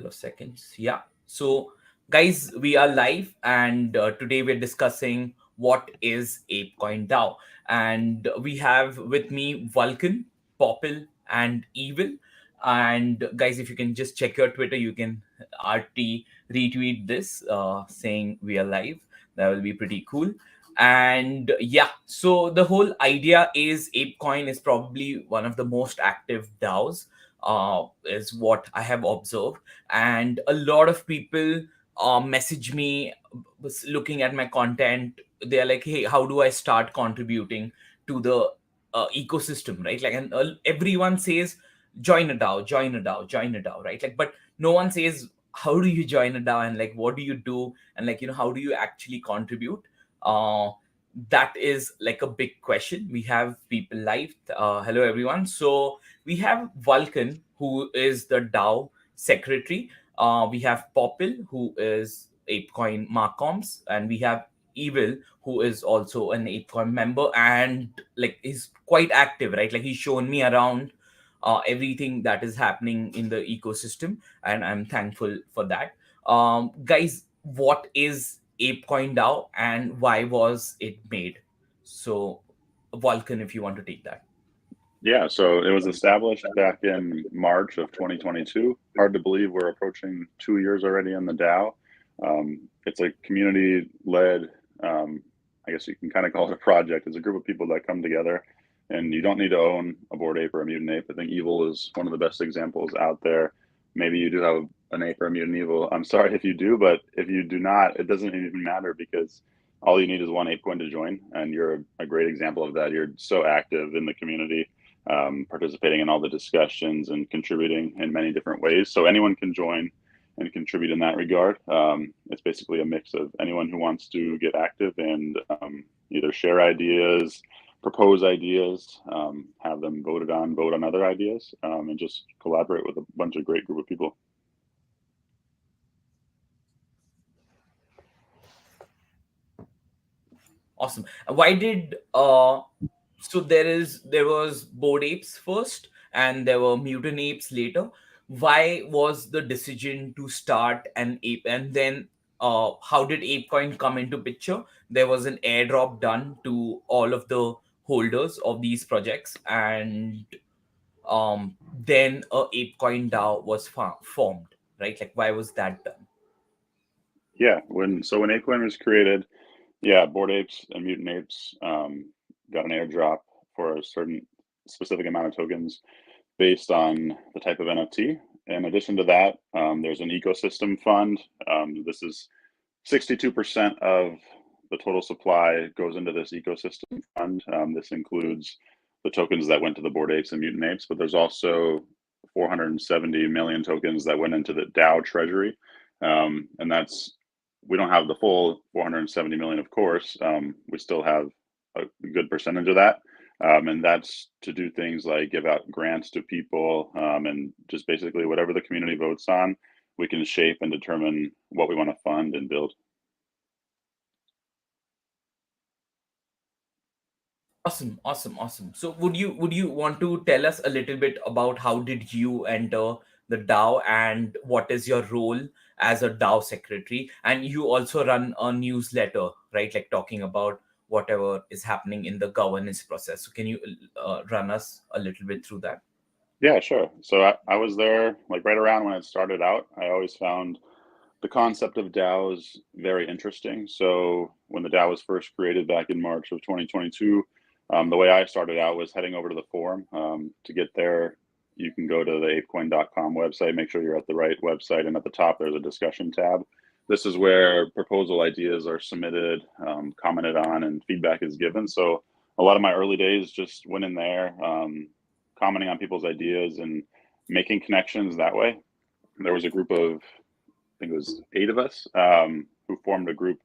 of seconds. Yeah. So, guys, we are live, and today we're discussing what is ApeCoin DAO. And we have with me Vulkan, Popil, and Evil. And guys, if you can just check your Twitter, you can RT retweet this saying we are live. That will be pretty cool. And yeah, so the whole idea is ApeCoin is probably one of the most active DAOs, is what I have observed. And a lot of people message me, looking at my content. They're like, "Hey, how do I start contributing to the ecosystem?" Right? Like, and everyone says, "Join a DAO, join a DAO, join a DAO," right? Like, but no one says, "How do you join a DAO, and like, what do you do, and like, how do you actually contribute?" Uh, that is like a big question. We have people live. Hello, everyone. So we have Vulkan, who is the DAO secretary. We have Popil, who is ApeCoin Marcoms, and we have Evil, who is also an ApeCoin member, and like he's quite active, right? Like he's shown me around everything that is happening in the ecosystem, and I'm thankful for that. Guys, what is ApeCoin DAO, and why was it made? So, Vulkan, if you want to take that. Yeah, so it was established back in March of 2022. Hard to believe we're approaching 2 years already in the DAO. It's a community-led, I guess you can kind of call it a project. It's a group of people that come together, and you don't need to own a Bored Ape or a Mutant Ape. I think Evil is one of the best examples out there. Maybe you do have an ape or a Mutant Evil. I'm sorry if you do, but if you do not, it doesn't even matter because all you need is one ApeCoin to join, and you're a great example of that. You're so active in the community, participating in all the discussions and contributing in many different ways. So anyone can join and contribute in that regard. It's basically a mix of anyone who wants to get active and either share ideas, propose ideas, have them vote on other ideas, and just collaborate with a bunch of great group of people. Awesome. Why did so there was Bored Apes first, and there were Mutant Apes later. Why was the decision to start an ape, and then how did ApeCoin come into picture? There was an airdrop done to all of the holders of these projects, and then a ApeCoin DAO was formed, right? Like, why was that done? Yeah, when ApeCoin was created, yeah, Bored Apes and Mutant Apes got an airdrop for a certain specific amount of tokens based on the type of NFT. In addition to that, there's an ecosystem fund. This is 62% of the total supply goes into this ecosystem fund. This includes the tokens that went to the Bored Apes and Mutant Apes, but there's also 470 million tokens that went into the DAO treasury. And we don't have the full 470 million, of course. We still have a good percentage of that. And that's to do things like give out grants to people, and just basically whatever the community votes on, we can shape and determine what we want to fund and build. Awesome, awesome, awesome. So would you want to tell us a little bit about how did you enter the DAO, and what is your role as a DAO secretary? And you also run a newsletter, right? Like talking about whatever is happening in the governance process. So can you run us a little bit through that? Yeah, sure. So I was there like right around when it started out. I always found the concept of DAOs very interesting. So when the DAO was first created back in March of 2022, the way I started out was heading over to the forum. To get there, you can go to the apecoin.com website, make sure you're at the right website, and at the top there's a discussion tab. This is where proposal ideas are submitted, commented on, and feedback is given. So a lot of my early days just went in there, commenting on people's ideas and making connections that way. There was a group of, I think it was 8 of us, who formed a group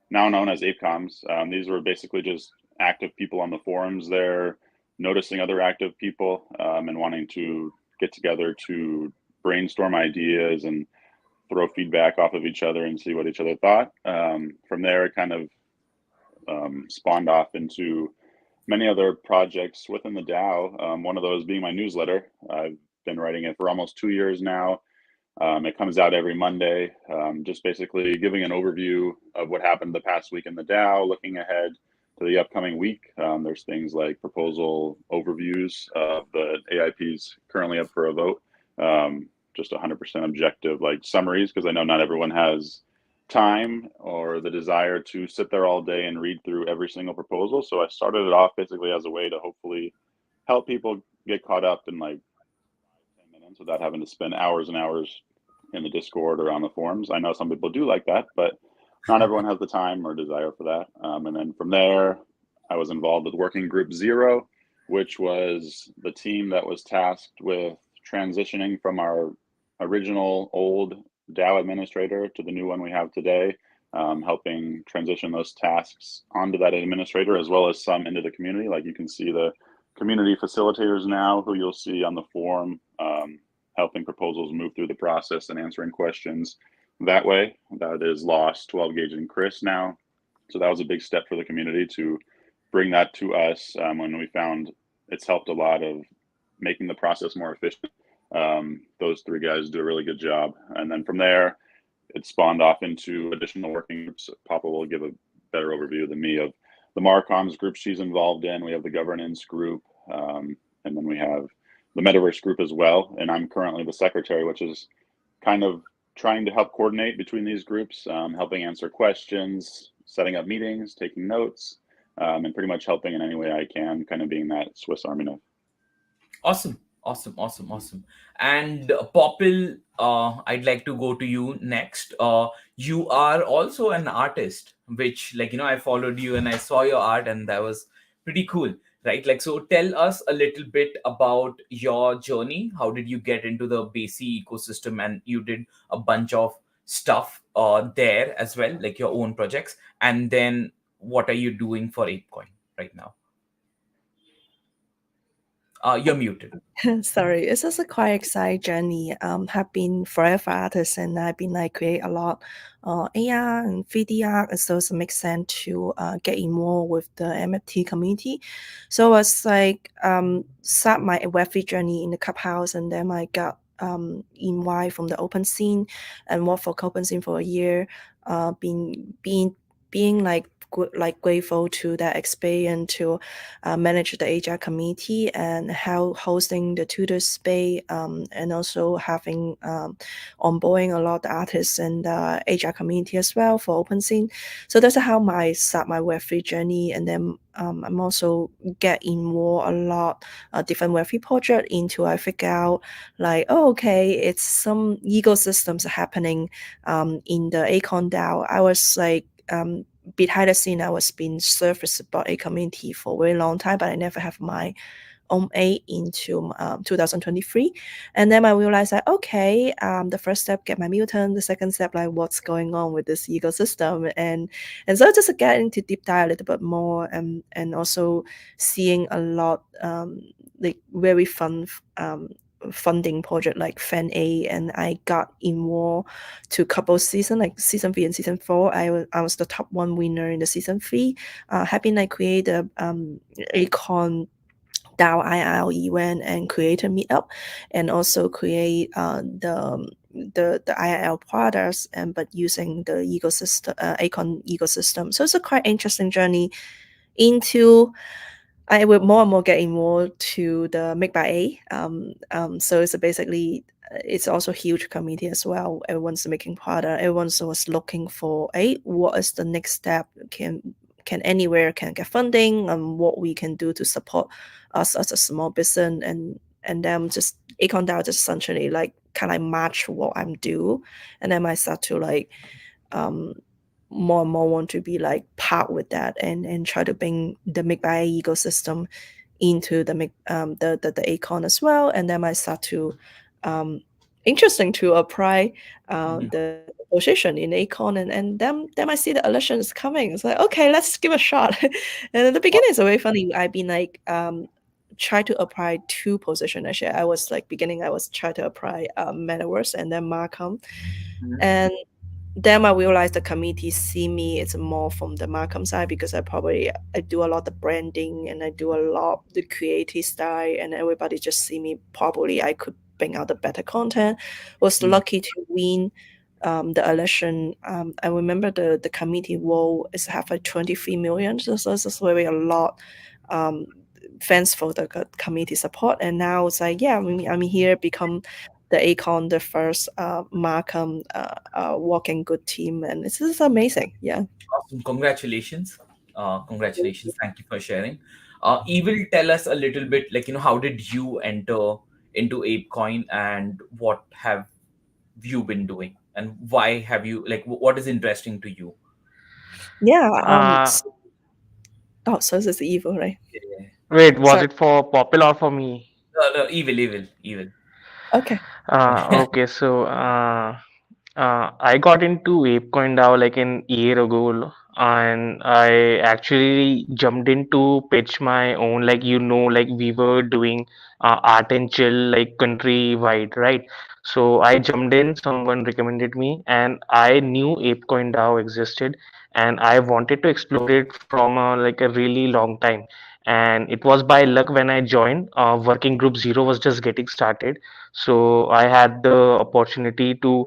now known as ApeComs. These were basically just active people on the forums there, noticing other active people, and wanting to get together to brainstorm ideas and throw feedback off of each other and see what each other thought. From there, it kind of spawned off into many other projects within the DAO. One of those being my newsletter. I've been writing it for almost 2 years now. It comes out every Monday, just basically giving an overview of what happened the past week in the DAO, looking ahead to the upcoming week. There's things like proposal overviews of the AIPs currently up for a vote, just 100% objective like summaries, because I know not everyone has time or the desire to sit there all day and read through every single proposal. So I started it off basically as a way to hopefully help people get caught up in like 10 minutes without having to spend hours and hours in the Discord or on the forums. I know some people do like that, but not everyone has the time or desire for that. And then from there, I was involved with Working Group Zero, which was the team that was tasked with transitioning from our original old DAO administrator to the new one we have today, helping transition those tasks onto that administrator as well as some into the community. Like you can see the community facilitators now who you'll see on the forum, helping proposals move through the process and answering questions that way. That is Lost, 12 Gauge, and Chris now. So that was a big step for the community to bring that to us when we found it's helped a lot of making the process more efficient. Those three guys do a really good job. And then from there, it spawned off into additional working groups. Papa will give a better overview than me of the Marcoms group she's involved in. We have the governance group, and then we have the metaverse group as well. And I'm currently the secretary, which is kind of trying to help coordinate between these groups, helping answer questions, setting up meetings, taking notes, and pretty much helping in any way I can, kind of being that Swiss Army knife. Awesome, awesome, awesome, awesome. And Popil, I'd like to go to you next. You are also an artist, which, like, I followed you and I saw your art, and that was pretty cool, right? Like, so tell us a little bit about your journey. How did you get into the Basi ecosystem? And you did a bunch of stuff there as well, like your own projects. And then what are you doing for ApeCoin right now? You're muted. Sorry, it's just a quite exciting journey. Have been forever artist and I've been like create a lot AR and 3D art, so it makes sense to get involved with the MFT community. So I was like start my Web3 journey in the Clubhouse, and then I got invited from the open scene and worked for open scene for a year. Being like grateful to that experience to manage the HR committee and how hosting the tutor space, and also having onboarding a lot of artists and the HR community as well for OpenScene. So that's how I start my Web3 journey. And then I'm also get involved a lot different Web3 project into I figure out like, oh, okay, it's some ecosystems happening in the APECOIN DAO. I was like behind the scene, I was being serviced about a community for a very long time, but I never have my own A into 2023. And then I realized that, okay, the first step, get my mutant. The second step, like what's going on with this ecosystem. And so just getting to deep dive a little bit more, and also seeing a lot like very fun funding project like Fan A, and I got involved to couple season like season 3 and season 4. I was the top one winner in the season 3. Having like create a APECOIN DAO IRL event and create a meetup, and also create the IRL products, and but using the ecosystem APECOIN ecosystem. So it's a quite interesting journey into. I will more and more get involved to the Make by A. So it's basically it's also a huge community as well. Everyone's making product. Everyone's was looking for what is the next step? Can anywhere can get funding, and what we can do to support us as a small business, and then just APECOIN DAO just essentially like kind of match what I'm do, and then I start to like more and more want to be like part with that, and try to bring the Make by ecosystem into the the APECOIN as well. And then I start to interesting to apply the position in APECOIN, and then I see the election is coming. It's like, okay, let's give a shot. And at the beginning it's very funny. I've been like try to apply 2 positions actually. I was like beginning I was trying to apply metaverse and then Markham. And then I realized the committee see me it's more from the Markham side, because I do a lot of branding and I do a lot the creative style, and everybody just see me probably I could bring out the better content. Was Mm. lucky to win the election. I remember the committee vote is have like 23 million, so it's very a lot. Um, Thanks for the committee support, and now it's like, yeah, I'm here become the ACON, the first Markham working good team, and it's just amazing. Yeah. Awesome. Congratulations. Congratulations. Thank you for sharing. Evil, tell us a little bit, like, how did you enter into ApeCoin, and what have you been doing, and why have you, like, what is interesting to you? Yeah. Uh, Oh, so this is evil, right? Yeah. Wait, was Sorry. it for Popil or for me? No, evil, evil, evil. Okay. Okay, so I got into ApeCoin DAO like an year ago, and I actually jumped in to pitch my own. Like we were doing art and chill like countrywide, right? So I jumped in. Someone recommended me, and I knew ApeCoin DAO existed, and I wanted to explore it from like a really long time. And it was by luck when I joined. Working Group Zero was just getting started, so I had the opportunity to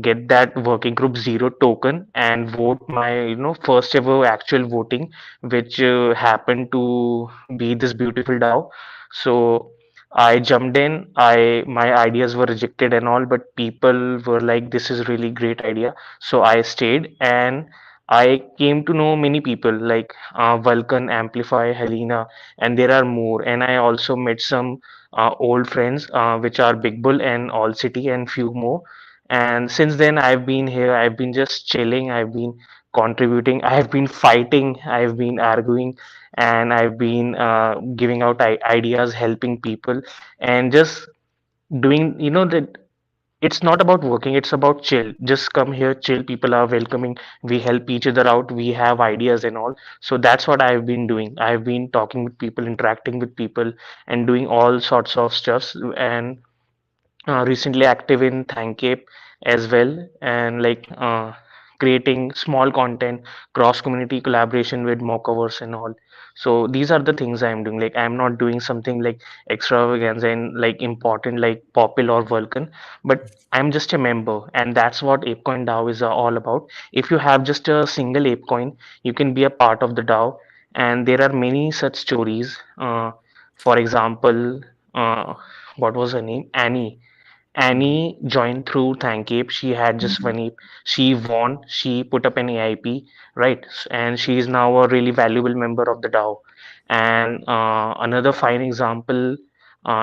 get that working group zero token and vote my first ever actual voting, which happened to be this beautiful DAO. So I jumped in. I My ideas were rejected and all, but people were like, "This is really great idea." So I stayed, and I came to know many people like Vulkan, Amplify, Helena, and there are more. And I also met some old friends, which are Big Bull and All City and few more. And since then, I've been here. I've been just chilling. I've been contributing. I've been fighting. I've been arguing, and I've been giving out ideas, helping people, and just doing. That it's not about working. It's about chill. Just come here, chill. People are welcoming. We help each other out. We have ideas and all. So that's what I've been doing. I've been talking with people, interacting with people, and doing all sorts of stuffs. And recently active in Thankape as well, and like creating small content, cross community collaboration with mockers and all. So these are the things I'm doing. Like I'm not doing something like extravaganza and like important like Popil or Vulcan, but I'm just a member, and that's what ApeCoin DAO is all about. If you have just a single ApeCoin, you can be a part of the DAO, and there are many such stories. For example, what was her name? Annie joined through Thankape. She had just one ape. She won. She put up an AIP, right? And she is now a really valuable member of the DAO. And another fine example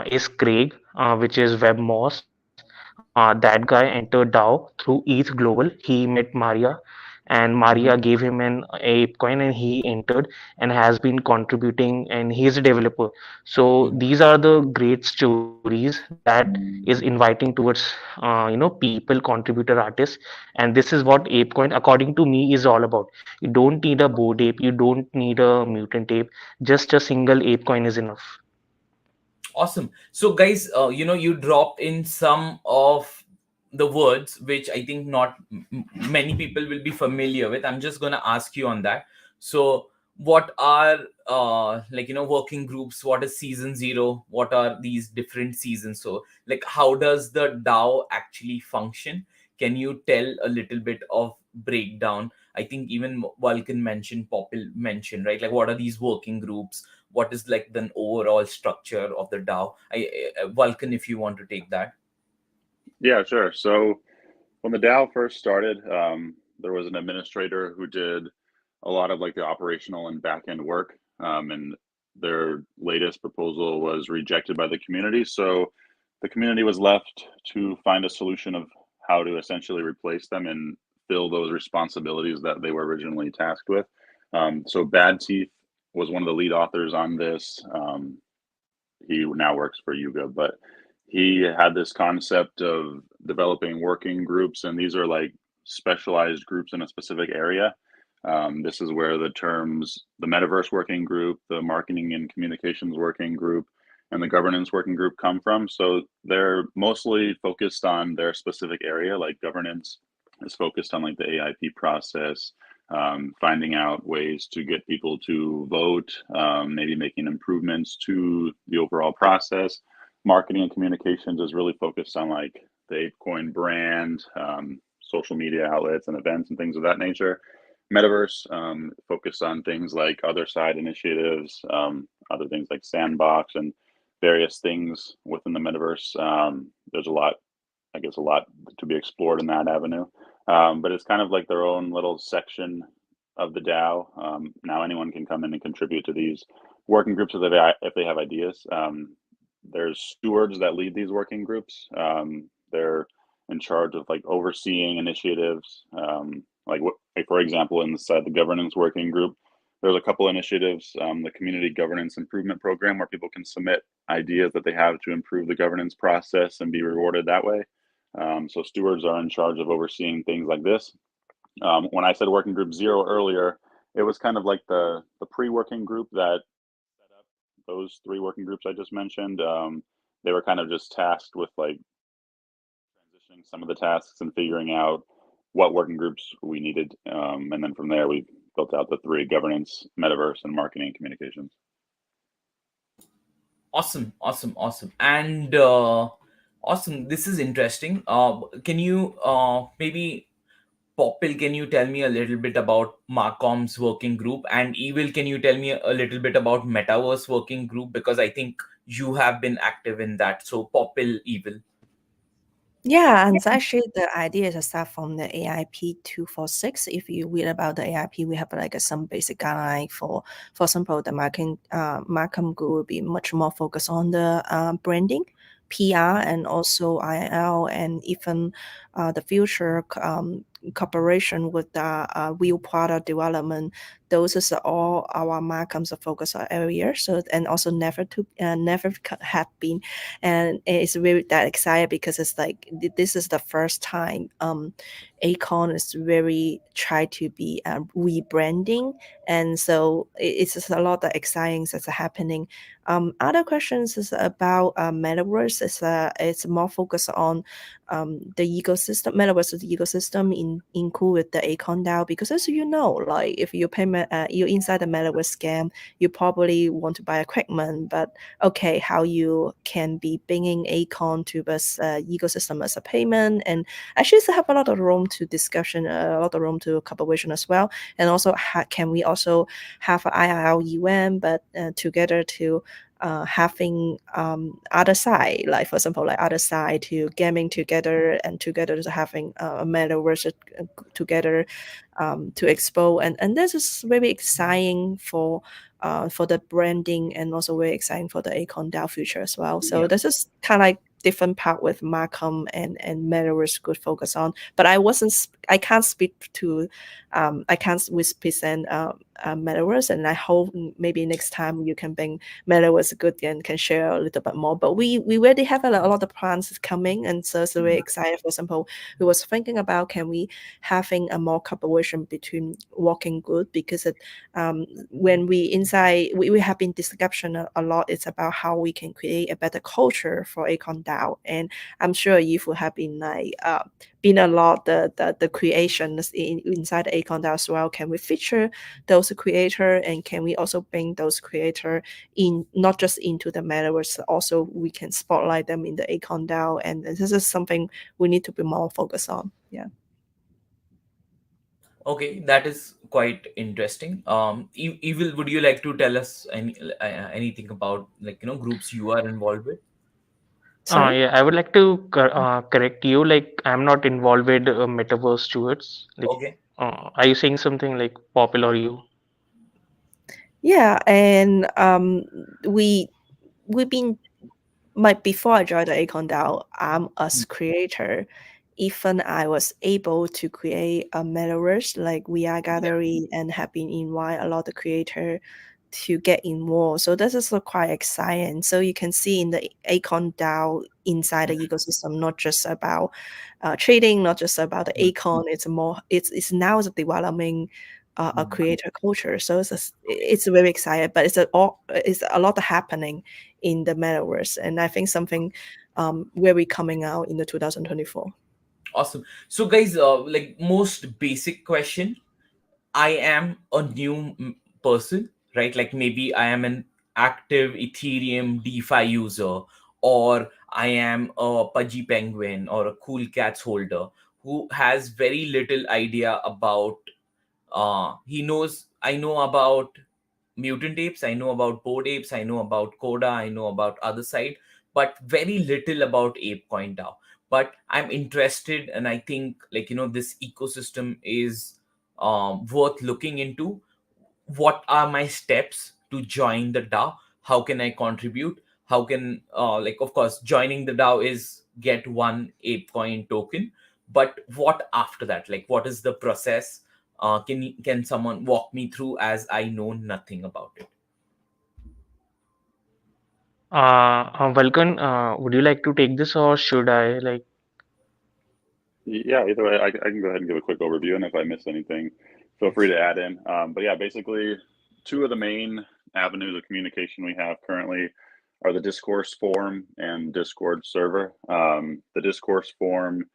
is Craig, which is WebMoss. That guy entered DAO through ETH Global. He met Maria, and Maria Mhm. gave him an ApeCoin, and he entered and has been contributing, and he is a developer. So these are the great stories that is inviting towards people, contributor artists, and this is what ApeCoin, according to me, is all about. You don't need a board ape, you don't need a mutant ape, just a single ApeCoin is enough. Awesome. So, guys, you dropped in some of the words which I think not many people will be familiar with. I'm just gonna ask you on that. So, what are like, working groups? What is season zero? What are these different seasons? So, like, how does the DAO actually function? Can you tell a little bit of breakdown? I think even Vulcan mentioned, Popil mentioned, right? Like, what are these working groups? What is like the overall structure of the DAO? Vulcan, if you want to take that. Yeah, sure. So when the DAO first started, there was an administrator who did a lot of like the operational and back end work, and their latest proposal was rejected by the community. So the community was left to find a solution of how to essentially replace them and fill those responsibilities that they were originally tasked with. So Bad Teeth was one of the lead authors on this. He now works for Yuga, but he had this concept of developing working groups, and these are like specialized groups in a specific area. This is where the terms the metaverse working group, the marketing and communications working group, and the governance working group come from. So they're mostly focused on their specific area, like governance is focused on like the AIP process, finding out ways to get people to vote, maybe making improvements to the overall process. marketing and communications is really focused on like the ApeCoin brand, social media outlets and events and things of that nature. Metaverse focused on things like other side initiatives, other things like Sandbox and various things within the metaverse. There's a lot, I guess, a lot to be explored in that avenue. But it's kind of like their own little section of the DAO. Now anyone can come in and contribute to these working groups if they have ideas. There's stewards that lead these working groups. They're in charge of like overseeing initiatives. Like for example, inside the governance working group, there's a couple initiatives. The Community Governance Improvement Program, where people can submit ideas that they have to improve the governance process and be rewarded that way. So stewards are in charge of overseeing things like this. When I said working group 0 earlier, it was kind of like the pre-working group that set up those 3 working groups I just mentioned. They were kind of just tasked with like transitioning some of the tasks and figuring out what working groups we needed. And then from there, we built out the 3: governance, metaverse, and marketing and communications. Awesome, awesome, awesome. And awesome. This is interesting. Can you maybe Popil, can you tell me a little bit about Marcom's working group? And Evil, can you tell me a little bit about Metaverse working group? Because I think you have been active in that. So Popil, Evil. Yeah, and actually the idea is a start from the AIP 246. If you read about the AIP, we have like some basic guideline for example, the Markham group will be much more focused on the branding, PR, and also IL, and even the future cooperation with the real product development. Those is all our Markham's focus area. So, and also never have been, and it's really that excited because it's like this is the first time Acon is very try to be rebranding, and so it's just a lot of exciting that's happening. Other questions is about metaverse. It's more focused on the ecosystem. Metaverse is the ecosystem include with the Acon DAO, because as you know, like if you pay you're inside the metaverse scam, you probably want to buy equipment, but okay, how you can be bringing Acon to this ecosystem as a payment, and actually it's have a lot of room to discussion, a lot of room to cooperation as well, and also can we also have an IRL event, but together to having other side, like for example, like other side to gaming together and together to having a metaverse together to expo, and this is very exciting for the branding, and also very exciting for the Acon DAO future as well. So Yeah. this is kind of like different part with Markham and metaverse could focus on, but I can't speak to I can't represent metaverse, and I hope maybe next time you can bring metaverse good and can share a little bit more. But we already have a lot of plans coming, and so very excited. For example, we was thinking about can we having a more cooperation between working group, because when we have been discussion a lot. It's about how we can create a better culture for Acon DAO, and I'm sure if we have been like been a lot the creations inside the Acon DAO as well. Can we feature those creator, and can we also bring those creator in not just into the metaverse, also we can spotlight them in the Acon DAO, and this is something we need to be more focused on. Yeah. Okay, that is quite interesting. Evil, would you like to tell us anything about, like, groups you are involved with? Sorry. Yeah, I would like to correct you. Like, I'm not involved with metaverse stewards. Like, Okay. are you saying something like popular you? Yeah, and we've been like before I joined the Acon DAO, I'm as creator. Even I was able to create a metaverse like we are Yeah. gathering, and have been invite a lot of creator to get involved. So this is quite exciting. So you can see in the Acon DAO inside the ecosystem, not just about trading, not just about the Acon. It's more. It's now developing a creator culture. So it's very exciting, but it's a lot happening in the metaverse, and I think something will be coming out in the 2024. Awesome. So, guys, like most basic question, I am a new person, right? Like maybe I am an active Ethereum DeFi user, or I am a pudgy penguin or a cool cats holder who has very little idea about he knows I know about mutant apes, I know about bored apes, I know about Coda, I know about other side, but very little about ApeCoin DAO. But I'm interested, and I think, like, this ecosystem is worth looking into. What are my steps to join the DAO? How can I contribute? How can, like, of course, joining the DAO is get one ApeCoin token, but what after that? Like, what is the process? Can someone walk me through, as I know nothing about it? Vulcan, would you like to take this or should I like? Yeah, either way, I can go ahead and give a quick overview, and if I miss anything, feel free to add in. But yeah, basically, two of the main avenues of communication we have currently are the discourse forum and Discord server. The discourse forum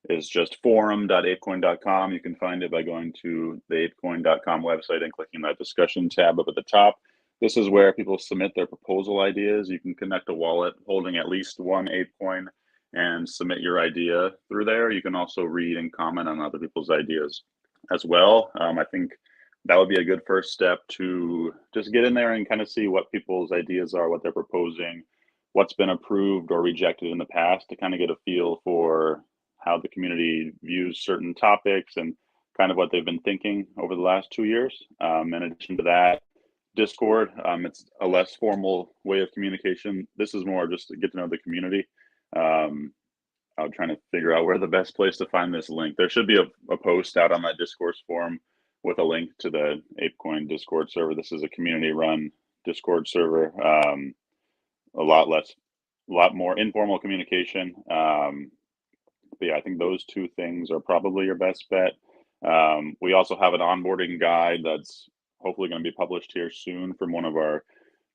is just forum.apecoin.com. You can find it by going to the apecoin.com website and clicking that discussion tab up at the top. This is where people submit their proposal ideas. You can connect a wallet holding at least one ApeCoin and submit your idea through there. You can also read and comment on other people's ideas as well. I think that would be a good first step to just get in there and kind of see what people's ideas are, what they're proposing, what's been approved or rejected in the past, to kind of get a feel for how the community views certain topics and kind of what they've been thinking over the last 2 years. In addition to that, Discord, it's a less formal way of communication. This is more just to get to know the community. I'm trying to figure out where the best place to find this link. There should be a post out on that discourse forum with a link to the ApeCoin Discord server. This is a community-run Discord server. A lot more informal communication. But yeah, I think those two things are probably your best bet. We also have an onboarding guide that's hopefully going to be published here soon from one of our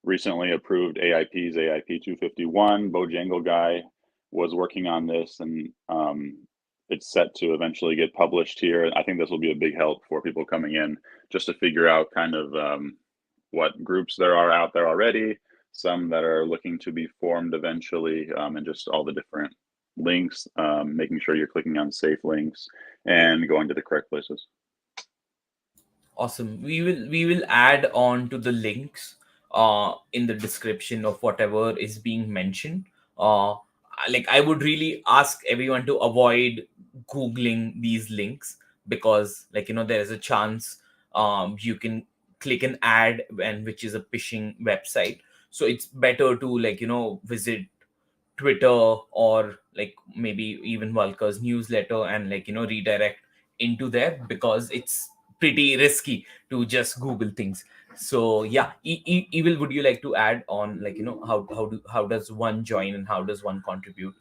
recently approved AIPs, AIP 251. Bojangle guy was working on this, and it's set to eventually get published here. I think this will be a big help for people coming in, just to figure out kind of what groups there are out there already, some that are looking to be formed eventually, and just all the different links, making sure you're clicking on safe links and going to the correct places. Awesome. We will add on to the links in the description of whatever is being mentioned. Like, I would really ask everyone to avoid googling these links, because, like, there is a chance you can click an ad, and which is a phishing website. So it's better to, like, visit Twitter, or like maybe even Vulka's newsletter, and, like, redirect into there, because it's pretty risky to just Google things. So yeah, Evil, would you like to add on, like, how does one join and how does one contribute?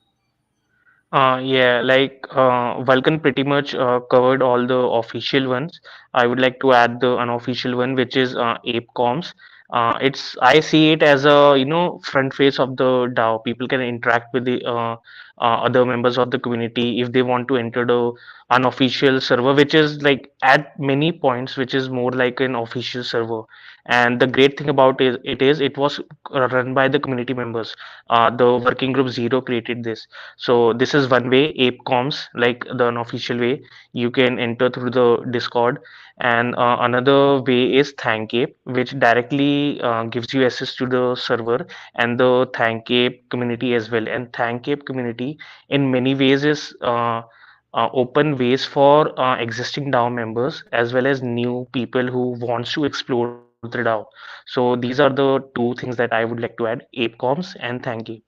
Yeah, like Vulcan pretty much covered all the official ones. I would like to add the unofficial one, which is ApeComs. It's I see it as a front face of the DAO. People can interact with the other members of the community if they want to enter the unofficial server, which is like at many points, which is more like an official server. And the great thing about it was run by the community members. The working group Zero created this, so this is one way, ApeComs, like the unofficial way. You can enter through the Discord. And another way is ThankApe, which directly gives you access to the server and the ThankApe community as well. And ThankApe community in many ways is open ways for existing DAO members as well as new people who wants to explore the DAO. So these are the two things that I would like to add: ApeComs and ThankApe.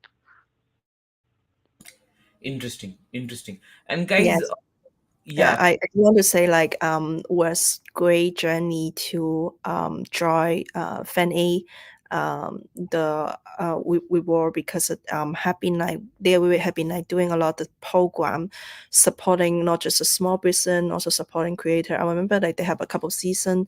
Interesting. And guys, Yes. yeah. I want to say, like, was great journey to join Fan A. We were, because Happy Night there, we have been like doing a lot of program supporting not just a small business, also supporting creator. I remember like they have a couple seasons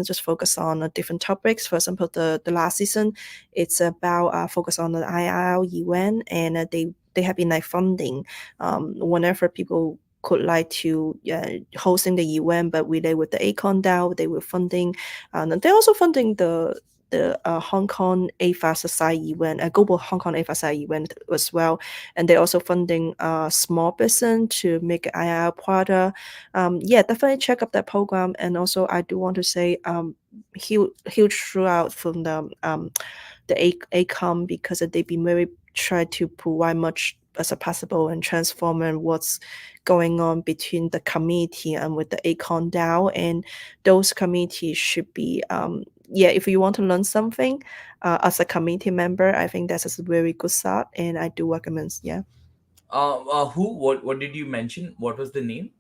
just focus on different topics. For example, the last season, it's about focus on the IRL event, and they have been like funding whenever people could like to hosting the event, but relate with the APECOIN DAO, they were funding. And they're also funding the the Hong Kong AFA Society event, a global Hong Kong AFA Society event as well. And they're also funding small business to make an IR product. Yeah, definitely check out that program. And also, I do want to say huge throughout from the ACOM, because they've been very try to provide much as possible and transform and what's going on between the community and with the ACON DAO. And those communities should be yeah, if you want to learn something as a community member, I think that's a very good start, and I do recommend. Yeah. Who? What did you mention? What was the name?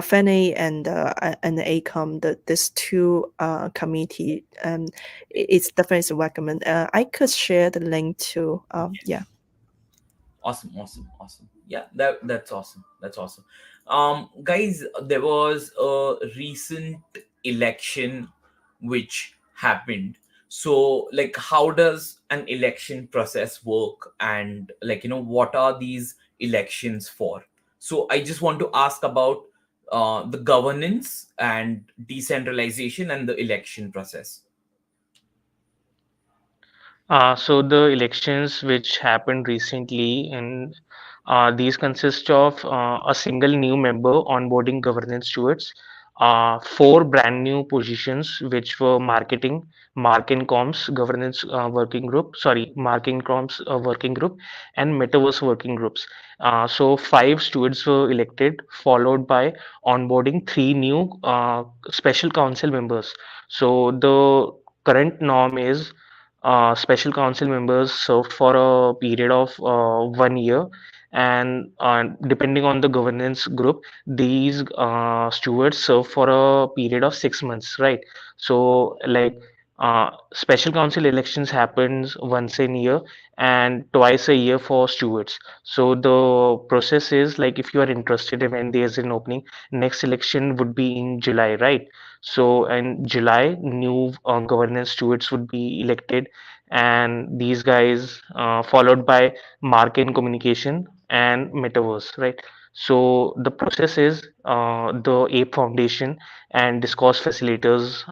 Fanny and the ACOM, these two committee, it's definitely recommend. I could share the link to yeah. Awesome. Yeah, that's awesome. That's awesome. Guys, there was a recent election which happened. So, like, how does an election process work, and, like, what are these elections for? So, I just want to ask about the governance and decentralization and the election process. So the elections which happened recently, and these consist of a single new member onboarding governance stewards, four brand new positions which were marketing, marketing comms governance working group, sorry, marketing comms working group, and metaverse working groups. So five stewards were elected, followed by onboarding three new special council members. So the current norm is special council members served for a period of 1 year, and depending on the governance group, these stewards serve for a period of 6 months, right? So like special council elections happens once in a year and twice a year for stewards. So the process is like, if you are interested in when there's an opening, next election would be in July, right? So in July, new governance stewards would be elected, and these guys followed by marketing communication and metaverse, right? So the process is the Ape Foundation and Discourse facilitators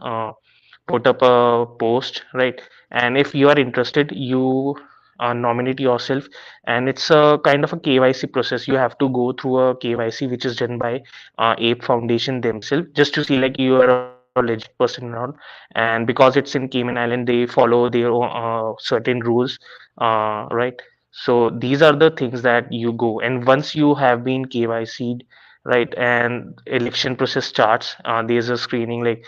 put up a post, right? And if you are interested, you nominate yourself, and it's a kind of a KYC process. You have to go through a KYC which is done by Ape Foundation themselves, just to see like you are a legit person or not. And because it's in Cayman Island, they follow their certain rules, right? So these are the things that you go, and once you have been KYC'd, right, and election process starts, there's a screening, like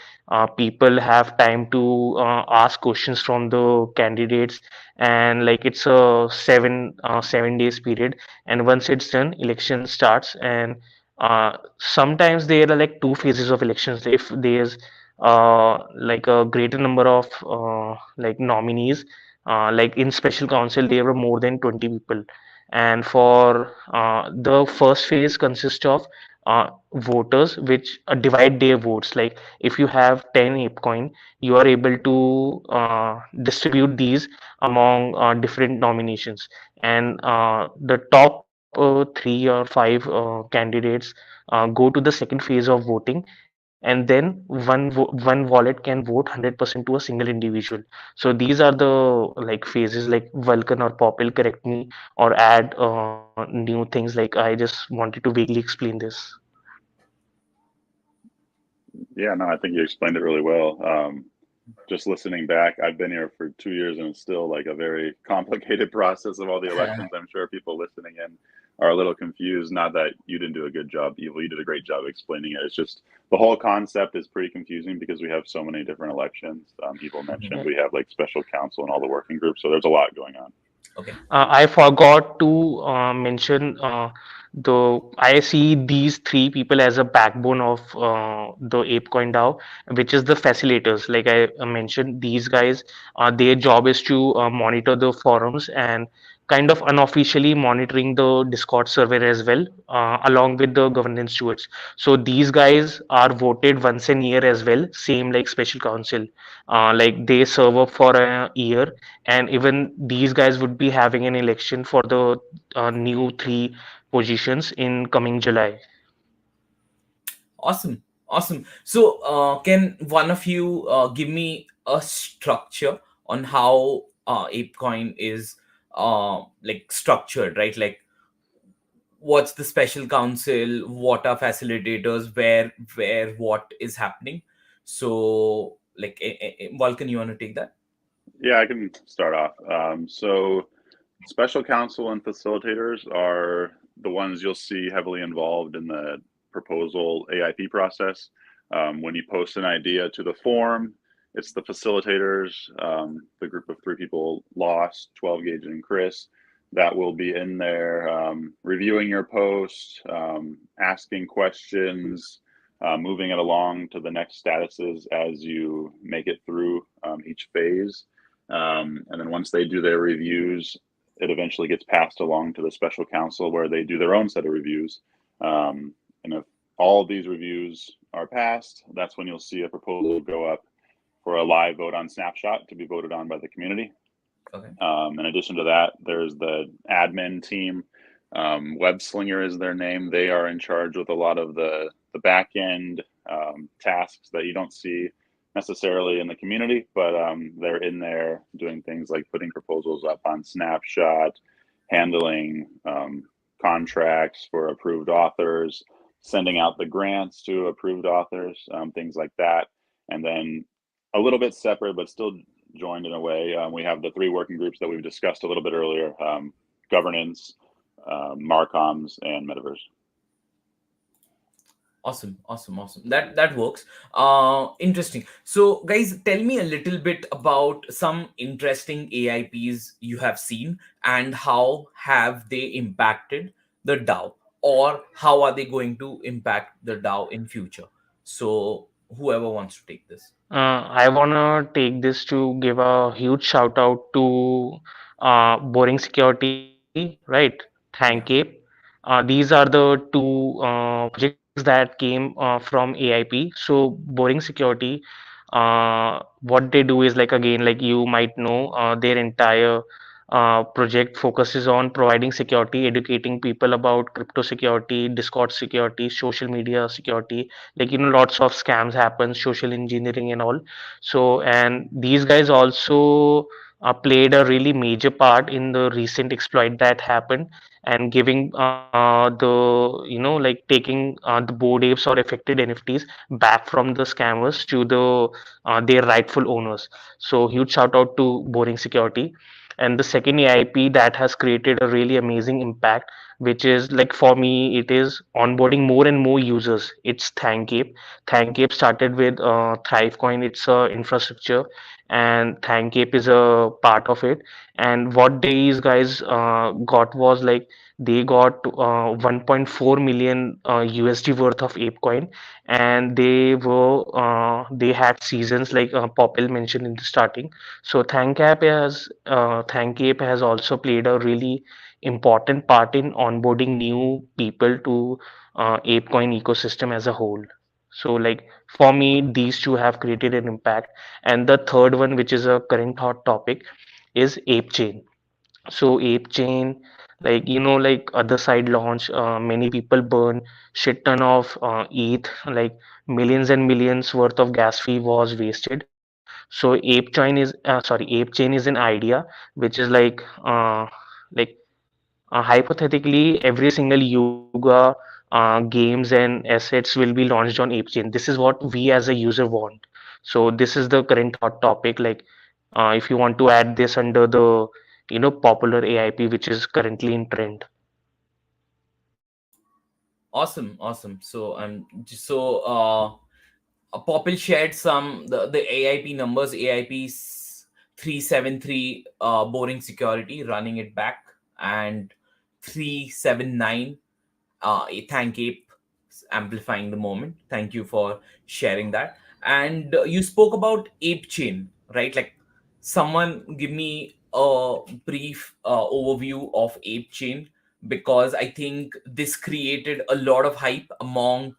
people have time to ask questions from the candidates, and like it's a 7 days period, and once it's done, election starts. And sometimes there are like two phases of elections. If there's like a greater number of like nominees, like in special council there were more than 20 people, and for the first phase consists of voters which divide their votes. Like if you have 10 ApeCoin, you are able to distribute these among different nominations, and the top three or five candidates go to the second phase of voting, and then one wallet can vote 100% to a single individual. So these are the like phases. Like Vulkan or Popil, correct me or add new things. Like I just wanted to vaguely explain this. Yeah, no, I think you explained it really well. Just listening back, I've been here for 2 years and it's still like a very complicated process of all the elections. I'm sure people listening in are a little confused. Not that you didn't do a good job, Evil. You did a great job explaining it. It's just the whole concept is pretty confusing because we have so many different elections. Evil mentioned we have like special counsel and all the working groups, so there's a lot going on. Okay. I forgot to mention the I see these three people as a backbone of the ApeCoin DAO, which is the facilitators. Like I mentioned, these guys, their job is to monitor the forums and kind of unofficially monitoring the Discord server as well, along with the governance stewards. So these guys are voted once a year as well, same like special council. Like they serve up for a year, and even these guys would be having an election for the new three positions in coming July. Awesome. So, can one of you give me a structure on how ApeCoin is like structured, right? Like what's the special council, what are facilitators, where what is happening. So like Vulcan, you want to take that? Yeah, I can start off. So special counsel and facilitators are the ones you'll see heavily involved in the proposal AIP process. When you post an idea to the forum, it's the facilitators, the group of three people, Lost, 12 Gauge, and Chris, that will be in there reviewing your post, asking questions, moving it along to the next statuses as you make it through each phase. And then once they do their reviews, it eventually gets passed along to the special counsel where they do their own set of reviews. And if all of these reviews are passed, that's when you'll see a proposal go up for a live vote on Snapshot to be voted on by the community. Okay. In addition to that, there's the admin team. Webslinger is their name. They are in charge with a lot of the back end tasks that you don't see necessarily in the community, but they're in there doing things like putting proposals up on Snapshot, handling contracts for approved authors, sending out the grants to approved authors, things like that. And then a little bit separate, but still joined in a way, we have the three working groups that we've discussed a little bit earlier: governance, Marcoms, and Metaverse. Awesome, awesome, awesome. That works. Interesting. So, guys, tell me a little bit about some interesting AIPs you have seen and how have they impacted the DAO, or how are they going to impact the DAO in future? So, whoever wants to take this. I wanna take this to give a huge shout out to Boring Security, right? ThankApe. Yeah. These are the two projects that came from AIP. So Boring Security, what they do is like again, like you might know, their entire project focuses on providing security, educating people about crypto security, Discord security, social media security. Like lots of scams happen, social engineering and all. So and these guys also played a really major part in the recent exploit that happened, and giving the like taking the bored apes or affected NFTs back from the scammers to their rightful owners. So huge shout out to Boring Security. And the second AIP that has created a really amazing impact, which is like for me, it is onboarding more and more users. It's ThankApe. ThankApe started with Thrivecoin. It's a infrastructure, and ThankApe is a part of it. And what these guys got was like they got 1.4 million USD worth of ApeCoin, and they had seasons like Popil mentioned in the starting. So ThankApe has also played a really important part in onboarding new people to ApeCoin ecosystem as a whole. So like for me, these two have created an impact. And the third one, which is a current hot topic, is ApeChain. So ApeChain, like like other side launch, many people burn shit ton of ETH, like millions and millions worth of gas fee was wasted. So ApeChain is an idea which is like hypothetically every single Yuga games and assets will be launched on ApeChain. This is what we as a user want. So this is the current hot topic. Like if you want to add this under the popular AIP which is currently in trend. Awesome, awesome. So Popil shared some the AIP numbers. AIP 373 boring security running it back, and 379 thank Ape amplifying the moment. Thank you for sharing that. And you spoke about Ape Chain, right? Like, someone give me a brief overview of Ape Chain, because I think this created a lot of hype among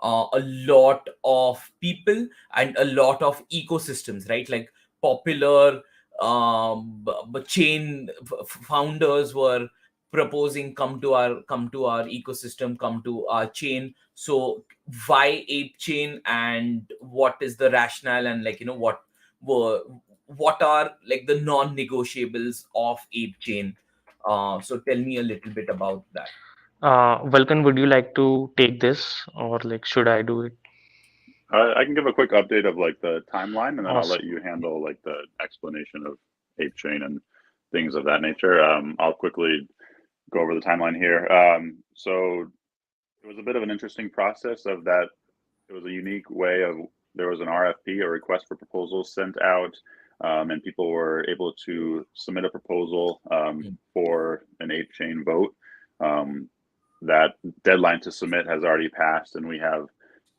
a lot of people and a lot of ecosystems, right? Like popular chain founders were proposing, come to our ecosystem, come to our chain. So why Ape Chain, and what is the rationale, and like what were what are like the non-negotiables of Ape Chain? So tell me a little bit about that. Vulcan, would you like to take this, or like should I do it? I can give a quick update of like the timeline, and then I'll let Awesome. you handle like the explanation of ape chain and things of that nature. I'll quickly go over the timeline here. So it was a bit of an interesting process of that. It was a unique way of there was an RFP, a request for proposals sent out, and people were able to submit a proposal Mm. for an ape chain vote. Um, that deadline to submit has already passed, and we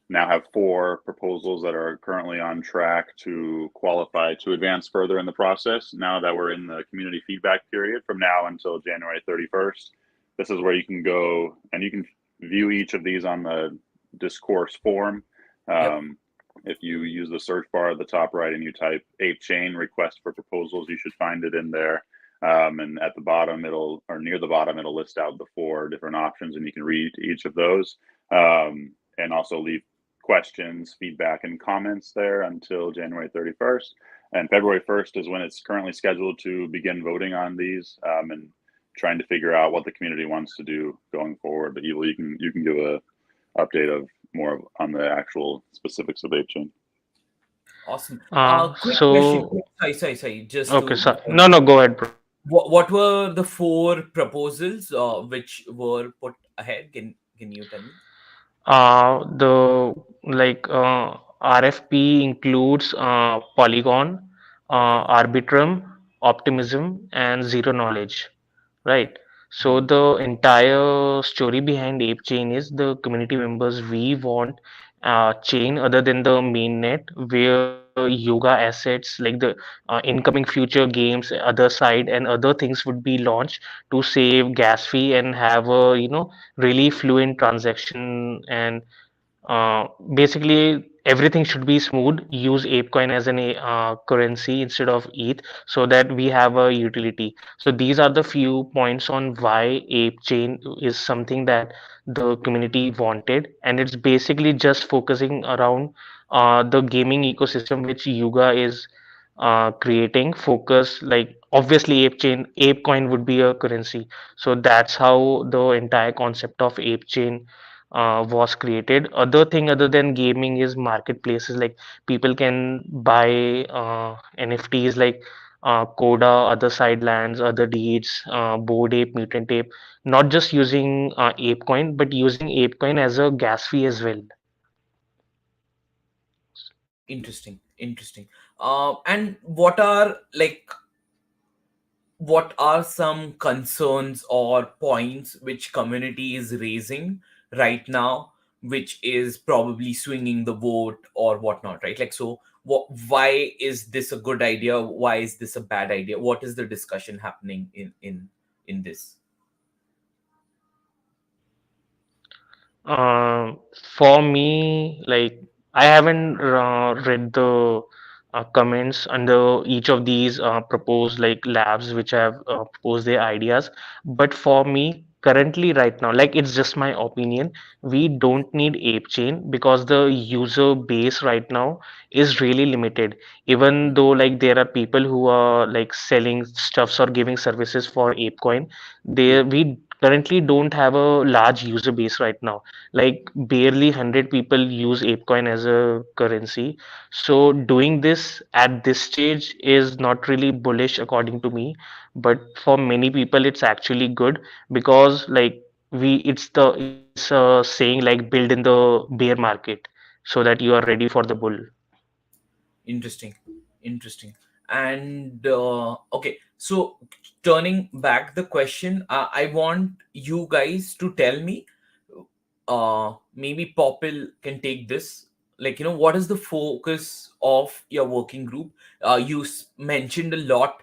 now have four proposals that are currently on track to qualify to advance further in the process. Now that we're in the community feedback period from now until January 31st, this is where you can go and you can view each of these on the discourse form. Yep. If you use the search bar at the top right and you type ape chain request for proposals, you should find it in there. And at the bottom, or near the bottom, it'll list out the four different options, and you can read each of those, and also leave questions, feedback, and comments there until January 31st. And February 1st is when it's currently scheduled to begin voting on these, and trying to figure out what the community wants to do going forward. But Evil, you can give a update of more on the actual specifics of ApeChain. Awesome. Quick question. So Sorry. Just okay, to so no, no, go ahead, bro. what were the four proposals which were put ahead? Can you tell me? The like RFP includes Polygon, Okay. Arbitrum, Optimism, and Zero Knowledge, right? So Hmm. the entire story behind Ape Chain is the community members we want chain other than the mainnet where yoga assets like the incoming future games, other side and other things would be launched to save gas fee and have a really fluent transaction and basically everything should be smooth. Use ApeCoin as an currency instead of ETH so that we have a utility. So these are the few points on why ApeChain is something that the community wanted, and it's basically just focusing around the gaming ecosystem which Yuga is creating. Focus like obviously ApeCoin would be a currency. So that's how the entire concept of ApeChain was created. Other thing other than gaming is marketplaces like people can buy NFTs like Coda, other sidelands, other deeds, Bored Ape, Mutant Ape, not just using ApeCoin, but using ApeCoin as a gas fee as well. Interesting. And what are some concerns or points which community is raising right now, which is probably swinging the vote or whatnot, right? Like, so why is this a good idea? Why is this a bad idea? What is the discussion happening in this? For me, like I haven't read the comments under each of these proposed like labs which have proposed their ideas. But for me, currently, right now, like it's just my opinion, we don't need Ape Chain because the user base right now is really limited. Even though like there are people who are like selling stuffs or giving services for ApeCoin, we currently don't have a large user base right now, like barely 100 people use ApeCoin as a currency. So doing this at this stage is not really bullish according to me, but for many people it's actually good because like we it's a saying like build in the bear market so that you are ready for the bull. Interesting, interesting. And okay, so turning back the question, I want you guys to tell me, maybe Popil can take this. Like, what is the focus of your working group? You mentioned a lot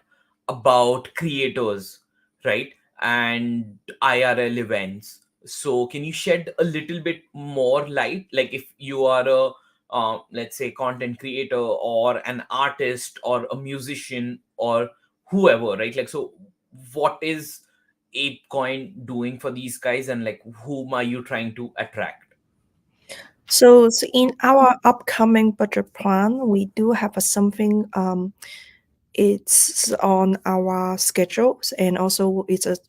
about creators, right? And IRL events. So, can you shed a little bit more light? Like, if you are a, let's say, content creator or an artist or a musician or whoever, right? Like, so what is ApeCoin doing for these guys, and like whom are you trying to attract? So in our upcoming budget plan, we do have a something it's on our schedules, and also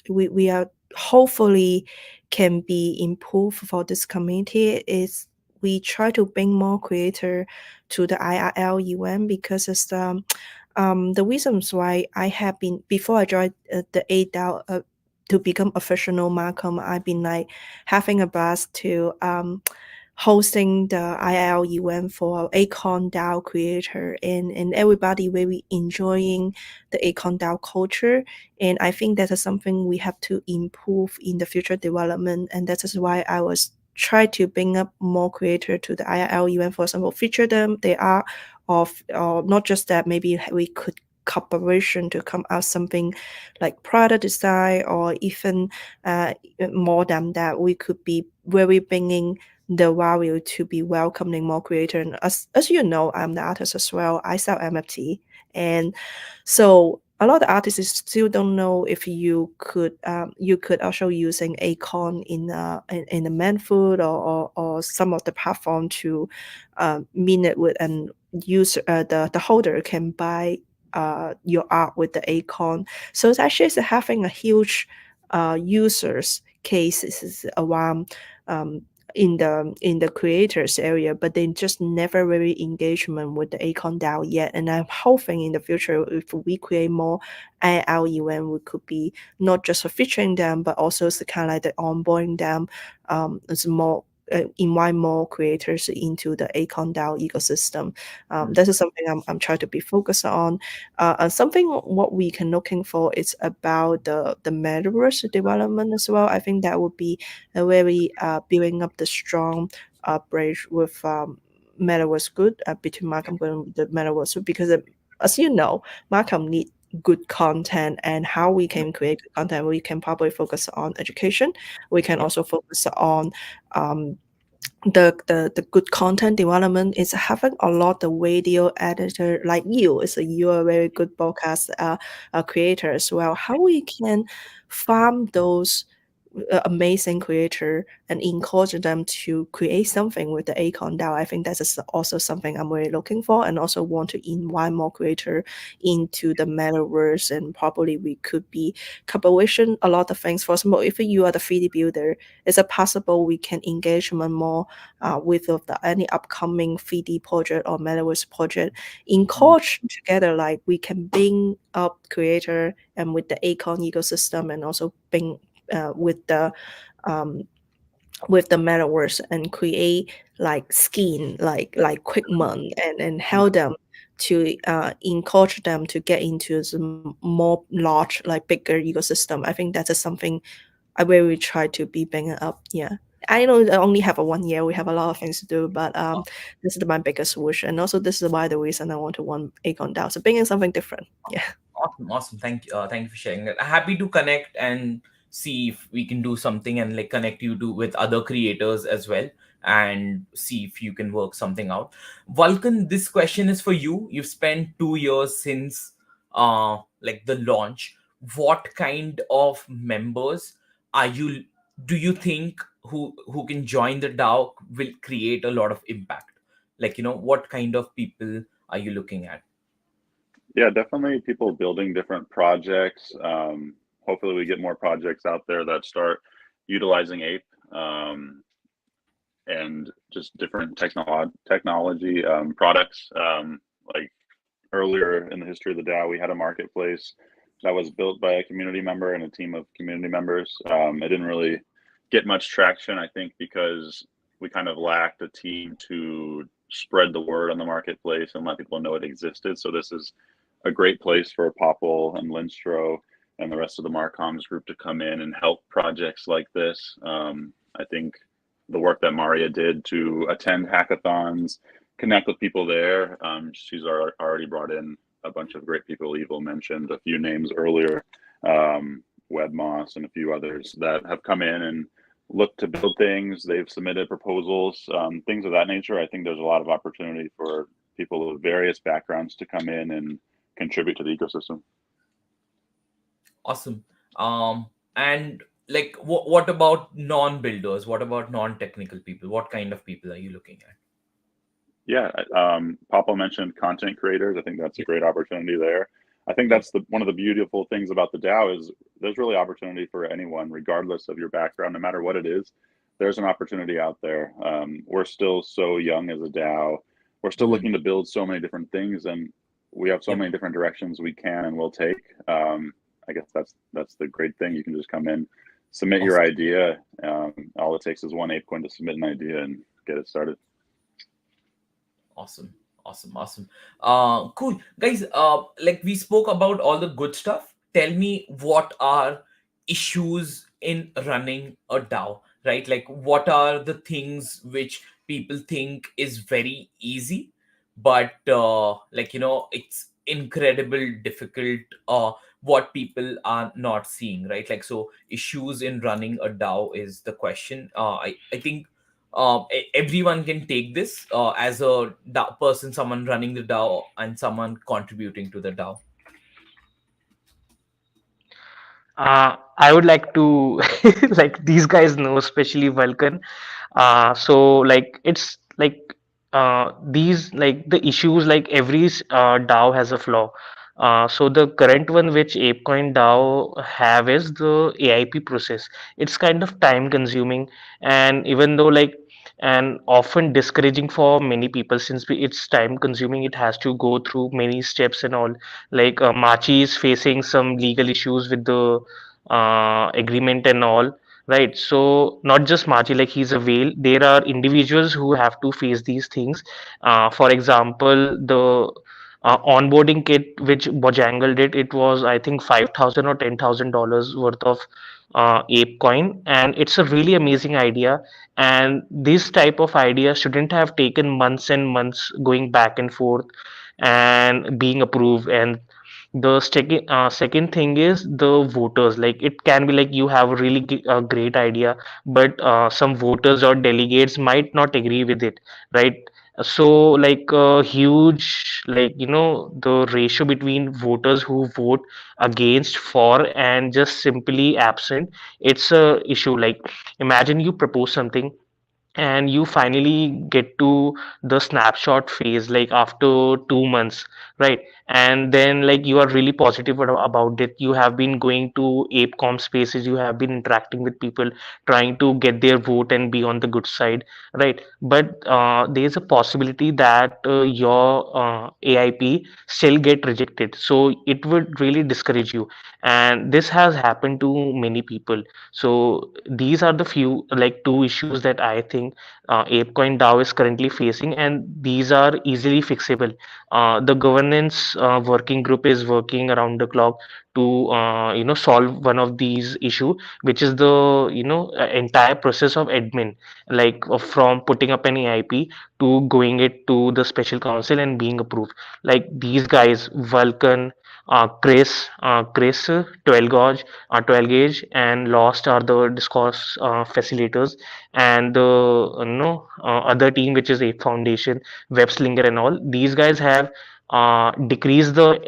we are hopefully can be improved for this community is we try to bring more creator to the IRL event, because it's the reasons why I have been before I joined the ADAO to become official Markham. I've been like having a blast to hosting the IL event for APECOIN DAO creator, and everybody really enjoying the APECOIN DAO culture. And I think that is something we have to improve in the future development. And that is why I was try to bring up more creator to the IL event. For example, feature them. They are of, or not just that, maybe we could cooperation to come out something like product design, or even more than that, we could be really bringing the value to be welcoming more creator. And as you know, I'm the artist as well. I sell MFT, and so a lot of artists still don't know if you could also using Acon in the man food, or some of the platform to mean it with, and use the holder can buy your art with the Acon. So it's actually having a huge users cases around in the creators area, but they just never really engagement with the Acon DAO yet. And I'm hoping in the future, if we create more IL event, we could be not just featuring them, but also it's kind of like the onboarding them. It's more invite more creators into the Acon DAO ecosystem. This is something I'm trying to be focused on. Something what we can looking for is about the metaverse development as well. I think that would be a very building up the strong bridge with metaverse good between Markham and the metaverse, because as you know, Markham need good content, and how we can create good content, we can probably focus on education. We can also focus on the good content development. Is having a lot of video editor like you. Is you're a very good podcast creator as well. How we can farm those amazing creator and encourage them to create something with the Acon DAO. I think that's also something I'm really looking for, and also want to invite more creator into the metaverse. And probably we could be collaboration a lot of things. For example, if you are the 3D builder, is it possible we can engagement more with any upcoming 3D project or metaverse project, encourage together, like we can bring up creator and with the Acon ecosystem, and also bring um, with the metaverse, and create like skin, like equipment, and help them to encourage them to get into the more large, like bigger ecosystem. I think that is something I really try to be bringing up. Yeah. I know I only have a 1 year. We have a lot of things to do, but this is my biggest wish, and also this is why the reason I want to want Acon DAO. So bringing something different. Yeah. Awesome, awesome. Thank you for sharing that. Happy to connect and see if we can do something, and like connect you to with other creators as well, and see if you can work something out. Vulcan, this question is for you. You've spent 2 years since like the launch. What kind of members are you? Do you think who can join the DAO will create a lot of impact? Like, what kind of people are you looking at? Yeah, definitely people building different projects. Hopefully, we get more projects out there that start utilizing Ape, and just different technology products. Like earlier in the history of the DAO, we had a marketplace that was built by a community member and a team of community members. It didn't really get much traction, I think, because we kind of lacked a team to spread the word on the marketplace and let people know it existed. So this is a great place for Popil and Linstro and the rest of the Marcoms group to come in and help projects like this. I think the work that Maria did to attend hackathons, connect with people there. She's already brought in a bunch of great people. Evil mentioned a few names earlier, Webmoss and a few others that have come in and looked to build things. They've submitted proposals, things of that nature. I think there's a lot of opportunity for people of various backgrounds to come in and contribute to the ecosystem. Awesome. And like, what about non-builders? What about non-technical people? What kind of people are you looking at? Yeah, Papa mentioned content creators. I think that's a great opportunity there. I think that's the one of the beautiful things about the DAO is there's really opportunity for anyone, regardless of your background, no matter what it is. There's an opportunity out there. We're still so young as a DAO. We're still Mhm. looking to build so many different things, and we have so Yep. many different directions we can and will take. I guess that's the great thing. You can just come in, submit your Awesome. idea. All it takes is one ApeCoin to submit an idea and get it started. Awesome. Awesome. Awesome. Cool. Guys, like we spoke about all the good stuff. Tell me what are issues in running a DAO, right? Like what are the things which people think is very easy, but like it's incredible difficult what people are not seeing, right? Like so issues in running a DAO is the question. I think everyone can take this as a person, someone running the DAO and someone contributing to the DAO. I would like to like these guys know, especially Vulkan. So like it's like these like the issues like every DAO has a flaw. So the current one which ApeCoin DAO have is the AIP process. It's kind of time consuming, and even though like and often discouraging for many people since it's time consuming, it has to go through many steps and all. Like Machi is facing some legal issues with the agreement and all, right? So not just Machi, like he's a whale. There are individuals who have to face these things. For example, the onboarding kit which Bojangle did, it was I think $5,000 or $10,000 worth of ApeCoin, and it's a really amazing idea. And this type of idea shouldn't have taken months and months going back and forth and being approved. And the second thing is the voters. Like it can be like you have a really great idea, but some voters or delegates might not agree with it, right? So like a huge like the ratio between voters who vote against, for, and just simply absent, it's a issue. Like imagine you propose something and you finally get to the snapshot phase like after 2 months, right? And then like you are really positive about it. You have been going to apecom spaces, you have been interacting with people, trying to get their vote and be on the good side, right? But there's a possibility that your aip still get rejected, so it would really discourage you. And this has happened to many people. So these are the few like two issues that I think ApeCoin DAO is currently facing, and these are easily fixable. The governance working group is working around the clock to solve one of these issue, which is the entire process of admin, like from putting up an AIP to going it to the special council and being approved. Like these guys, Vulkan, Chris, 12 gauge, 12 gauge, and Lost are the discourse facilitators, and the other team which is Ape Foundation, Web Slinger, and all these guys have decreased the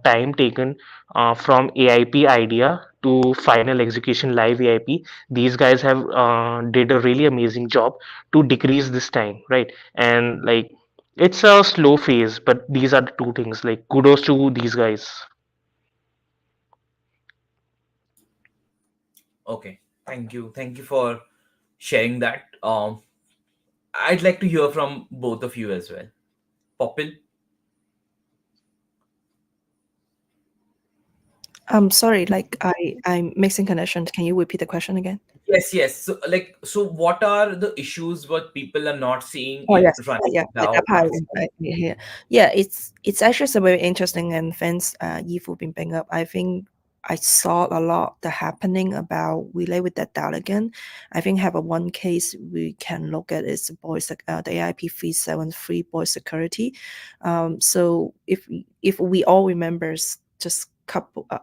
time taken from AIP idea to final execution live AIP. These guys have did a really amazing job to decrease this time, right? And like it's a slow phase, but these are the two things. Like kudos to these guys. Okay, thank you for sharing that. I'd like to hear from both of you as well. Popil. I'm sorry, like I'm mixing connections. Can you repeat the question again? Yes, yes. So like so what are the issues what people are not seeing Oh in yes, running yeah, a DAO that part. as well? Yeah, yeah. It's actually so very interesting, and thanks, Yifu been bring up. I think I saw a lot the happening about relay with that DAO again. I think have a one case we can look at is the AIP 373 boy security. So if we all remembers just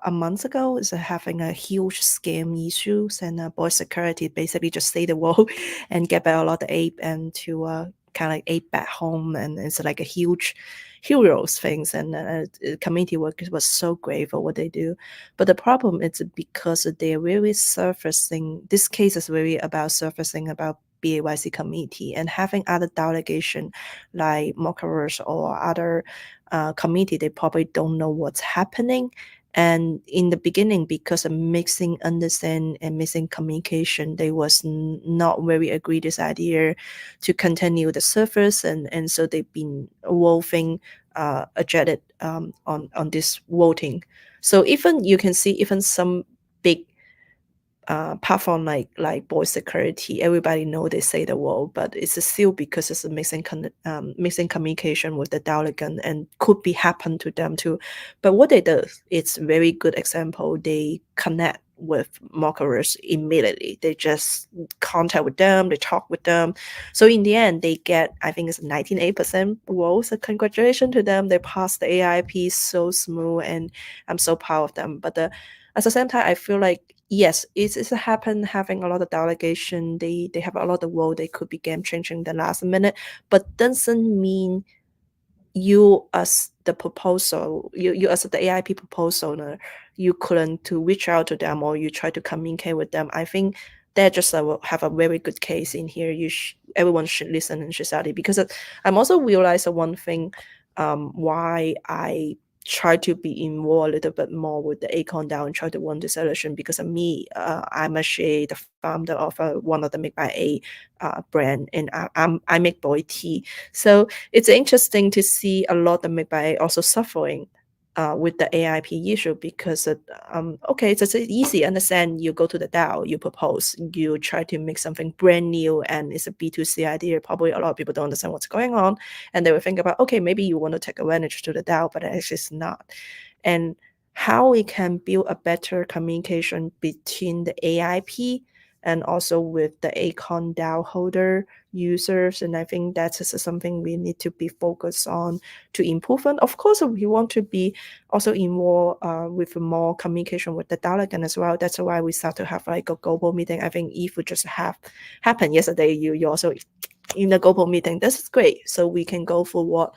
a month ago is having a huge scam issues, and boy security basically just stay the wall and get back a lot of ape and to kind of ape back home, and it's like a huge heroes things, and community work was so great for what they do. But the problem is because they're really surfacing, this case is really about surfacing about BAYC committee, and having other delegation like Mockers or other committee, they probably don't know what's happening. And in the beginning, because of mixing understand and missing communication, they was not very agree this idea to continue the service, and so they've been wolfing agitated on this voting. So even you can see even some big platform like DAO Secretary, everybody know they say the word, but it's still because it's a missing communication with the delegate, and could be happen to them too. But what they do, it's very good example. They connect with mockers immediately. They just contact with them, they talk with them. So in the end, they get, I think it's 98% votes. So congratulations to them. They passed the AIP so smooth, and I'm so proud of them. But at the same time, I feel like yes, it's happen having a lot of delegation. They have a lot of role. They could be game changing the last minute, but doesn't mean you as the proposal, you as the AIP proposal, you couldn't to reach out to them or you try to communicate with them. I think they just have a very good case in here. Everyone should listen and should study, because I'm also realized one thing, why I try to be involved a little bit more with the APECOIN DAO and try to run this election, because of me, I'm actually the founder of one of the Make by A brand, and I make boy tea. So it's interesting to see a lot of Make by A also suffering with the AIP issue, because okay, it's easy. Understand, you go to the DAO, you propose, you try to make something brand new, and it's a B2C idea. Probably a lot of people don't understand what's going on, and they will think about, okay, maybe you want to take advantage to the DAO, but actually it's not. And how we can build a better communication between the AIP and also with the APECOIN DAO holder users. And I think that's something we need to be focused on to improve. And of course, we want to be also involved with more communication with the delegate as well. That's why we start to have like a global meeting. I think if we just have happened yesterday, you also in the global meeting, this is great. So we can go for what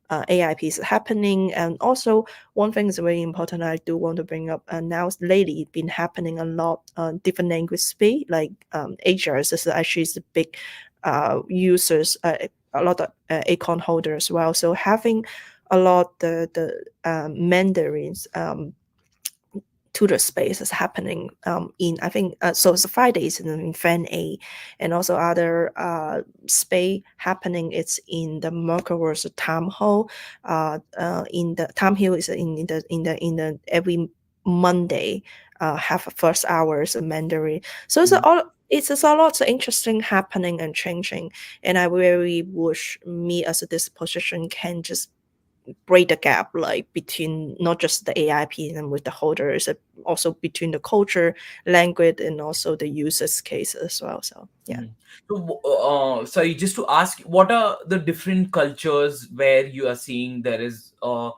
AIP is happening. And also one thing is very important I do want to bring up, now lately it's been happening a lot different language space, like Asia is actually the big users, a lot of APECOIN holders as well. So having a lot the Mandarins tutor space is happening in, I think, so it's Fridays in Fan A, and also other space happening. It's in the Mercurverse Town Hall. In the Town Hill is in the every Monday, have first hours of Mandarin. So it's a lot of interesting happening and changing, and I really wish me as a this position can just break the gap, like between not just the AIP and with the holders, also between the culture, language, and also the users case as well. So yeah. So, sorry, just to ask, what are the different cultures where you are seeing there is a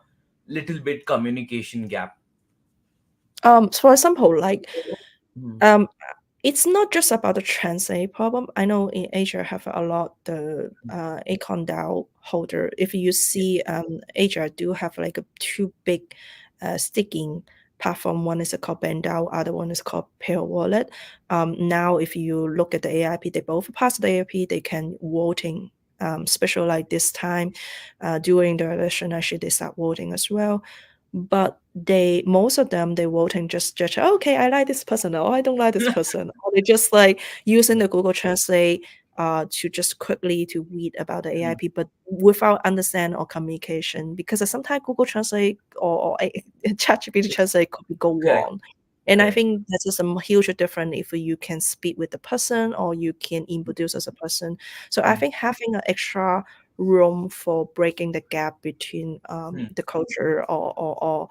little bit communication gap? For example, like Mhm. it's not just about the translate problem. I know in Asia have a lot the APECOIN DAO holder. If you see Asia do have like a two big sticking platform. One is called BandDAO, other one is called Pair Wallet. Now if you look at the AIP, they both pass the AIP, they can voting. Especially like this time during the election, actually they start voting as well. But most of them, they voting just judge, "Oh, okay, I like this person, or I don't like this person," or they just like using the Google Translate to just quickly to read about the AIP, but without understand or communication, because sometimes Google Translate or ChatGPT Translate could go Correct. wrong. And I Correct. think that's just a huge difference if you can speak with the person or you can introduce as a person. So I think having an extra room for breaking the gap between the culture or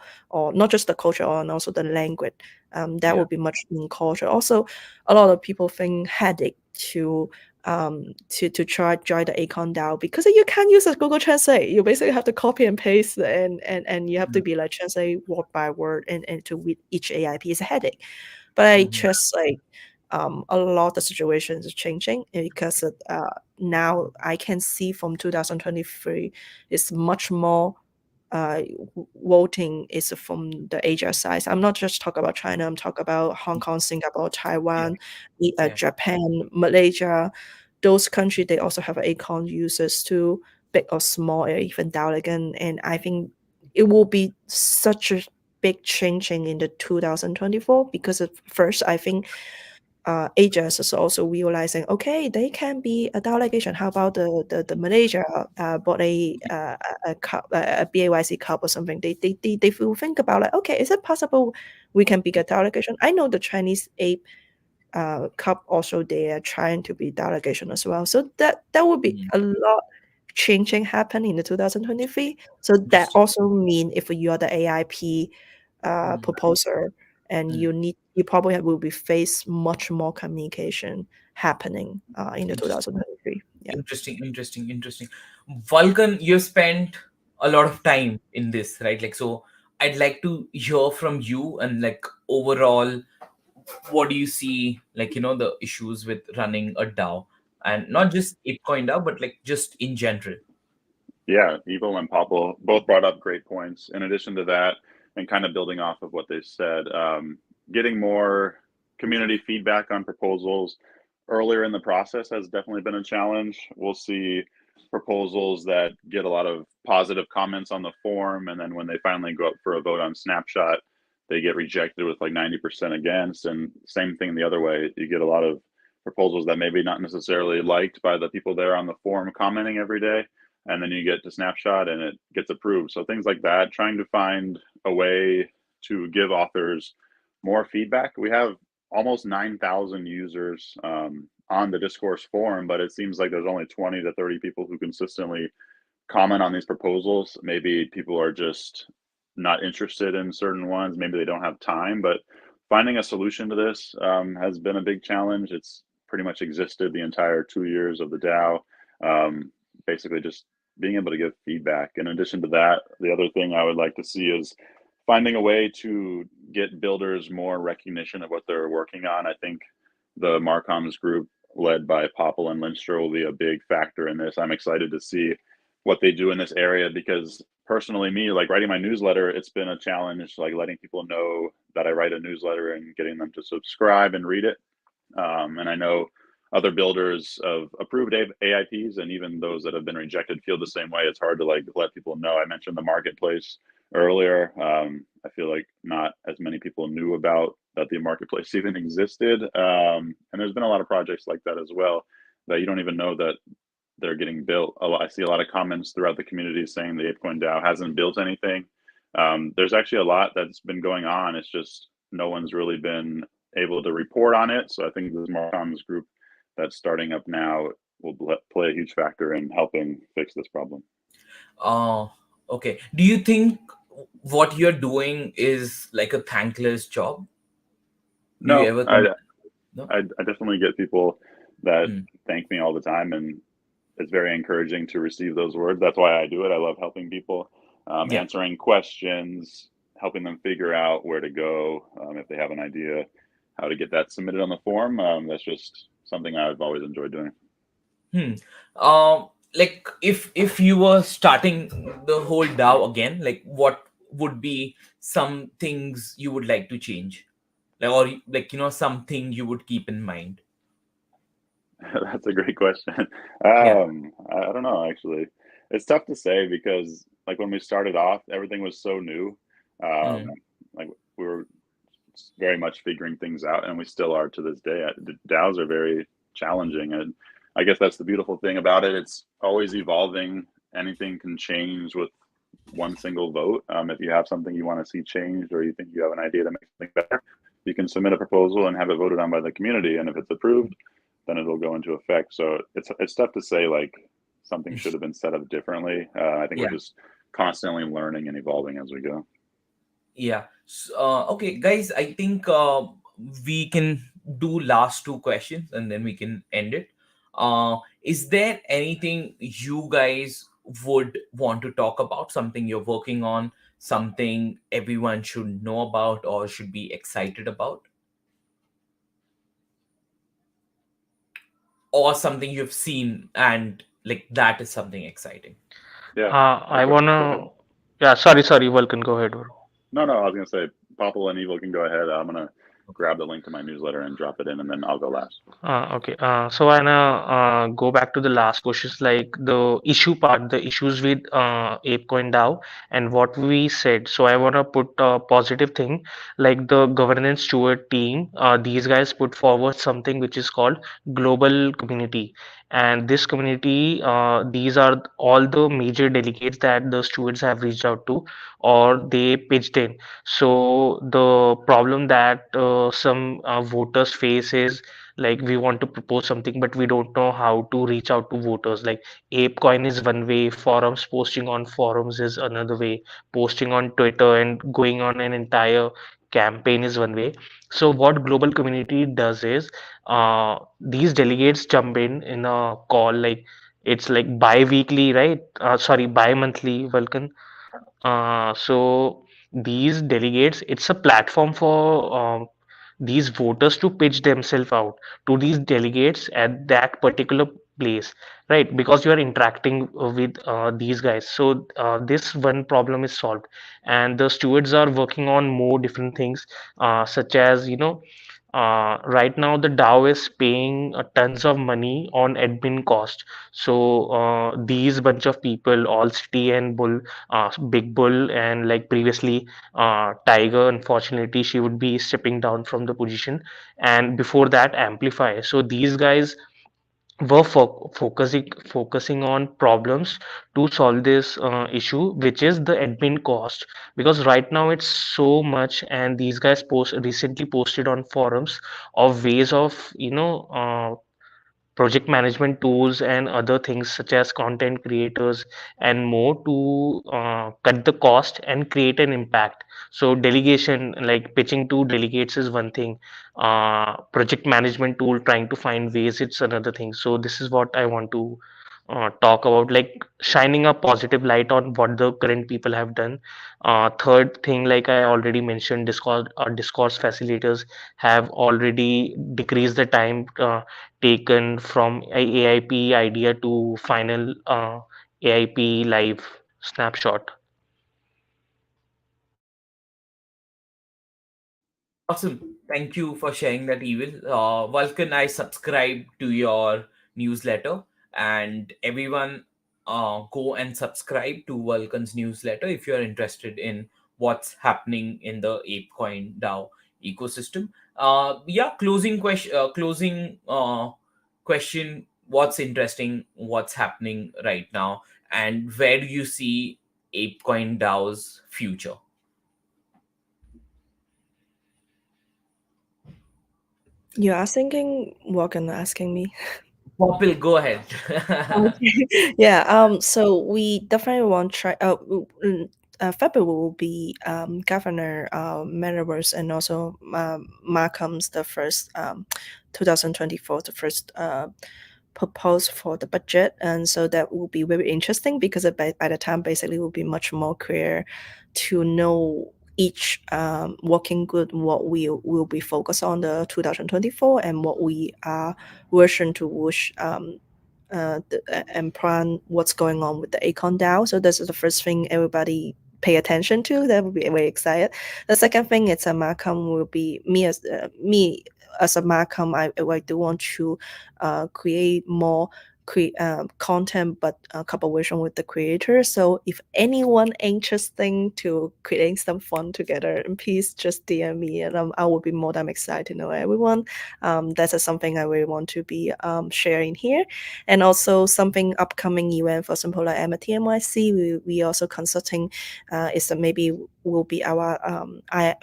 not just the culture and also the language, that Yeah. would be much in culture. Also, a lot of people think headache to try join the APECOIN DAO, because you can't use a Google Translate. You basically have to copy and paste, and you have to be like translate word by word and to read each AIP is a headache. But I trust like a lot of situations are changing, because now I can see from 2023 it's much more voting is from the Asia side. I'm not just talking about China. I'm talking about Hong Kong, Singapore, Yeah. Taiwan, Yeah. Japan, Malaysia. those countries, they also have ACON users too, big or small, or even delegate. And I think it will be such a big changing in the 2024, because at first I think agents is also realizing, okay, they can be a delegation. How about the Malaysia bought a cup, a BAYC cup or something? They will think about like, okay, is it possible we can be a delegation? I know the Chinese ape cup also, they are trying to be delegation as well. So that would be Mm, a lot changing happen in the 2023. So that interesting. also mean if you are the AIP Mm, proposer, and mm, you probably will be face much more communication happening in the interesting. 2023. Yeah. Interesting. Vulcan, you spent a lot of time in this, right? Like, so I'd like to hear from you and like overall, what do you see, like, the issues with running a DAO, and not just ApeCoin DAO, but like just in general. Yeah, Evil and Popil both brought up great points. In addition to that, and kind of building off of what they said, getting more community feedback on proposals earlier in the process has definitely been a challenge. We'll see proposals that get a lot of positive comments on the forum, and then when they finally go up for a vote on Snapshot, they get rejected with like 90% against. And same thing the other way, you get a lot of proposals that maybe not necessarily liked by the people there on the forum commenting every day, and then you get to Snapshot and it gets approved. So things like that, trying to find a way to give authors more feedback. We have almost 9,000 users on the discourse forum, but it seems like there's only 20 to 30 people who consistently comment on these proposals. Maybe people are just not interested in certain ones. Maybe they don't have time, but finding a solution to this has been a big challenge. It's pretty much existed the entire 2 years of the DAO. Basically just being able to give feedback. In addition to that, the other thing I would like to see is finding a way to get builders more recognition of what they're working on. I think the Marcoms group led by Popil and Lindster will be a big factor in this. I'm excited to see what they do in this area, because personally, me, like writing my newsletter, it's been a challenge, like letting people know that I write a newsletter and getting them to subscribe and read it. And I know other builders of approved AIPs and even those that have been rejected feel the same way. It's hard to like let people know. I mentioned the marketplace earlier. I feel like not as many people knew about that the marketplace even existed. And there's been a lot of projects like that as well that you don't even know that they're getting built. I see a lot of comments throughout the community saying the ApeCoin DAO hasn't built anything. There's actually a lot that's been going on. It's just no one's really been able to report on it. So I think this Marcoms group that's starting up now will play a huge factor in helping fix this problem. uh okay, do you think what you're doing is like a thankless job? Do you No, ever I, no? I definitely get people that Mm, thank me all the time, and it's very encouraging to receive those words. That's why I do it. I love helping people, yeah. answering questions, helping them figure out where to go if they have an idea how to get that submitted on the form. That's just something I've always enjoyed doing. Hmm. Like if you were starting the whole DAO again, like what would be some things you would like to change, like, or like something you would keep in mind? That's a great question. Yeah. I don't know, actually. It's tough to say because, like, when we started off, everything was so new. Mm, Like, we were very much figuring things out, and we still are to this day. The DAOs are very challenging, and I guess that's the beautiful thing about it. It's always evolving. Anything can change with one single vote. If you have something you want to see changed, or you think you have an idea to make something better, you can submit a proposal and have it voted on by the community. And if it's approved, then it'll go into effect. So it's tough to say like something should have been set up differently. I think we're yeah. just constantly learning and evolving as we go. Yeah. Okay, guys, I think we can do last two questions and then we can end it. Is there anything you guys would want to talk about? Something you're working on, something everyone should know about or should be excited about, or something you've seen and like that is something exciting? Yeah. I Go ahead. wanna. Yeah, sorry, Vulcan, go ahead, bro. No, I was gonna say Popple and Evil can go ahead. I'm gonna grab the link to my newsletter and drop it in, and then I'll go last. Okay. So I wanna go back to the last questions, like the issue part, the issues with ApeCoin DAO and what we said. So I wanna put a positive thing, like the governance steward team. These guys put forward something which is called global community, and this community, these are all the major delegates that the stewards have reached out to, or they pitched in. So the problem that some voters face is, like, we want to propose something but we don't know how to reach out to voters. Like apecoin is one way, forums, posting on forums is another way, posting on Twitter and going on an entire campaign is one way. So what global community does is, these delegates jump in a call, like it's like bi-weekly, right? Sorry, bi-monthly, Vulcan. So these delegates, it's a platform for these voters to pitch themselves out to these delegates at that particular place, right? Because you are interacting with these guys. So this one problem is solved, and the stewards are working on more different things, such as, right now the DAO is paying tons of money on admin cost. So these bunch of people, All City and Bull, Big Bull, and like previously Tiger, unfortunately she would be stepping down from the position, and before that Amplify. So these guys were focusing on problems to solve this issue, which is the admin cost, because right now it's so much. And these guys recently posted on forums of ways of, project management tools and other things such as content creators and more, to cut the cost and create an impact. So delegation, like pitching to delegates, is one thing. Project management tool, trying to find ways, it's another thing. So this is what I want to talk about, like shining a positive light on what the current people have done. Third thing, like I already mentioned, discourse facilitators have already decreased the time taken from AIP idea to final AIP live snapshot. Awesome. Thank you for sharing that, Evil. Vulcan, I subscribe to your newsletter, and everyone go and subscribe to Vulcan's newsletter if you're interested in what's happening in the ApeCoin DAO ecosystem. Yeah, closing question. What's interesting? What's happening right now? And where do you see ApeCoin DAO's future? You are thinking, Morgan asking me. Popil, go ahead. Okay. Yeah. So we definitely want try. February will be Governor Metaverse, and also Markham's the first 2024, the first proposed for the budget, and so that will be very interesting, because by the time basically will be much more clear to know each working group what we will be focused on the 2024, and what we are version to wish and plan what's going on with the Acon DAO. So this is the first thing everybody pay attention to. That will be very excited. The second thing, it's a Markham will be me as a Markham. I do want to create more content, but collaboration with the creator. So if anyone interesting to creating some fun together, please just DM me, and I will be more than excited to know everyone. That is something I really want to be sharing here. And also something upcoming event, for example, like MIT NYC, we also consulting is that maybe will be our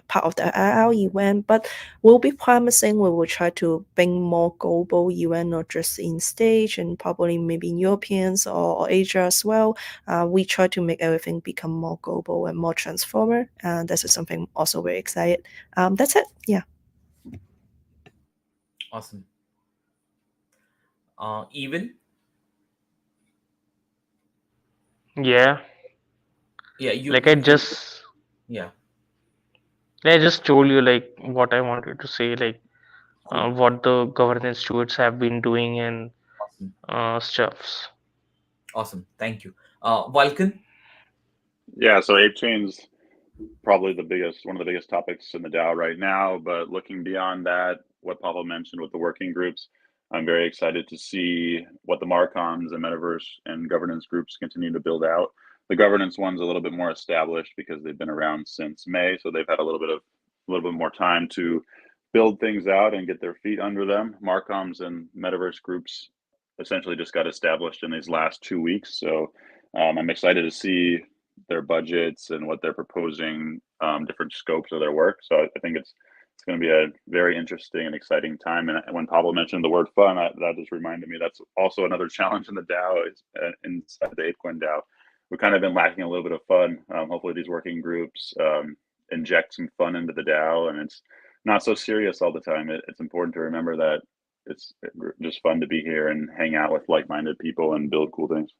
part of the IR event, but we'll be promising we will try to bring more global event, not just in stage, and probably maybe in Europeans or Asia as well. We try to make everything become more global and more transformer, and this is something also very excited. That's it. Yeah. Awesome. Evil. Yeah, Yeah, you like I you can. just Yeah, I just told you like what I wanted to say, like cool. what the governance stewards have been doing and Awesome. stuffs. Awesome. Thank you. Vulcan. Yeah, so Ape Chain's probably one of the biggest topics in the DAO right now. But looking beyond that, what Pablo mentioned with the working groups, I'm very excited to see what the Marcoms and Metaverse and governance groups continue to build out. The governance one's a little bit more established because they've been around since May, so they've had a little bit more time to build things out and get their feet under them. Marcoms and Metaverse groups essentially just got established in these last 2 weeks, so I'm excited to see their budgets and what they're proposing, different scopes of their work. So I think it's going to be a very interesting and exciting time. And when Pablo mentioned the word fun, that just reminded me that's also another challenge in the DAO is inside the APECOIN DAO. We've kind of been lacking a little bit of fun. Hopefully, these working groups inject some fun into the DAO, and it's not so serious all the time. It's important to remember that it's just fun to be here and hang out with like-minded people and build cool things.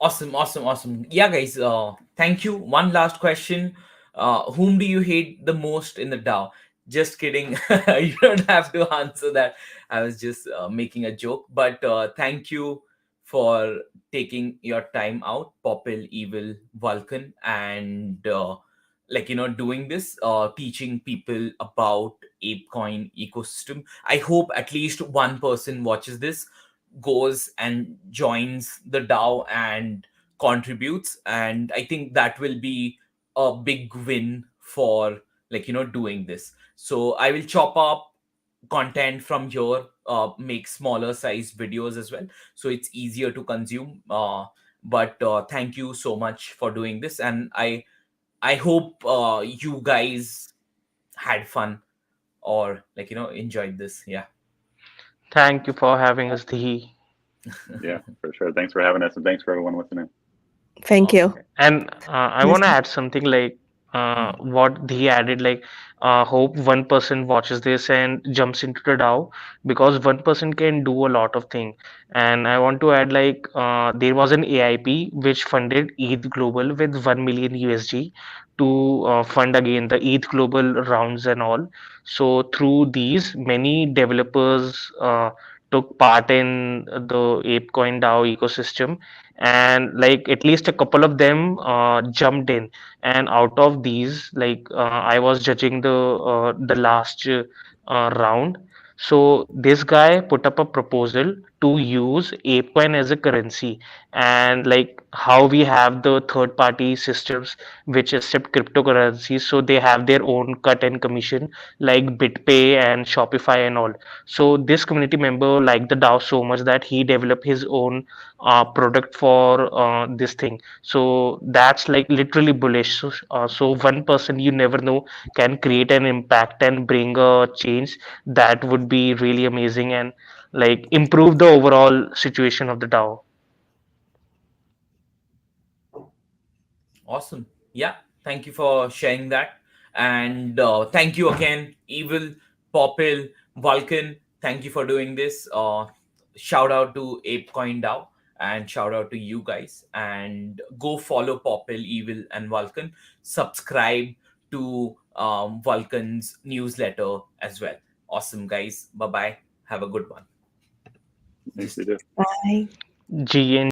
Awesome, awesome, awesome. Yeah, guys. Thank you. One last question. Whom do you hate the most in the DAO? Just kidding. You don't have to answer that. I was just making a joke. But thank you for taking your time out, Popil, Evil, Vulcan, and doing this, teaching people about ApeCoin ecosystem. I hope at least one person watches this, goes and joins the DAO and contributes, and I think that will be a big win for doing this. So I will chop up content from here, make smaller size videos as well, so it's easier to consume. But thank you so much for doing this, and I hope you guys had fun or enjoyed this. Yeah. Thank you for having us, Dhi. Yeah, for sure. Thanks for having us, and thanks for everyone listening. Thank Awesome. you. And I want to Listen. add something like Hmm. what he added, like hope one person watches this and jumps into the DAO because one person can do a lot of things. And I want to add like there was an AIP which funded ETH Global with 1 million USD to fund again the ETH Global rounds and all. So through these, many developers took part in the ApeCoin DAO ecosystem, and like at least a couple of them jumped in, and out of these like I was judging the last round. So this guy put up a proposal to use apecoin as a currency, and like how we have the third party systems which accept cryptocurrencies, so they have their own cut and commission like BitPay and Shopify and all. So this community member liked the DAO so much that he developed his own product for this thing. So that's like literally bullish. So one person, you never know, can create an impact and bring a change that would be really amazing and like improve the overall situation of the DAO. Awesome. Yeah. Thank you for sharing that. And thank you again, Evil, Popil, Vulcan. Thank you for doing this. Shout out to ApeCoin DAO and shout out to you guys. And go follow Popil, Evil, and Vulcan. Subscribe to Vulcan's newsletter as well. Awesome, guys. Bye bye. Have a good one. Thanks, Just you. Bye. G and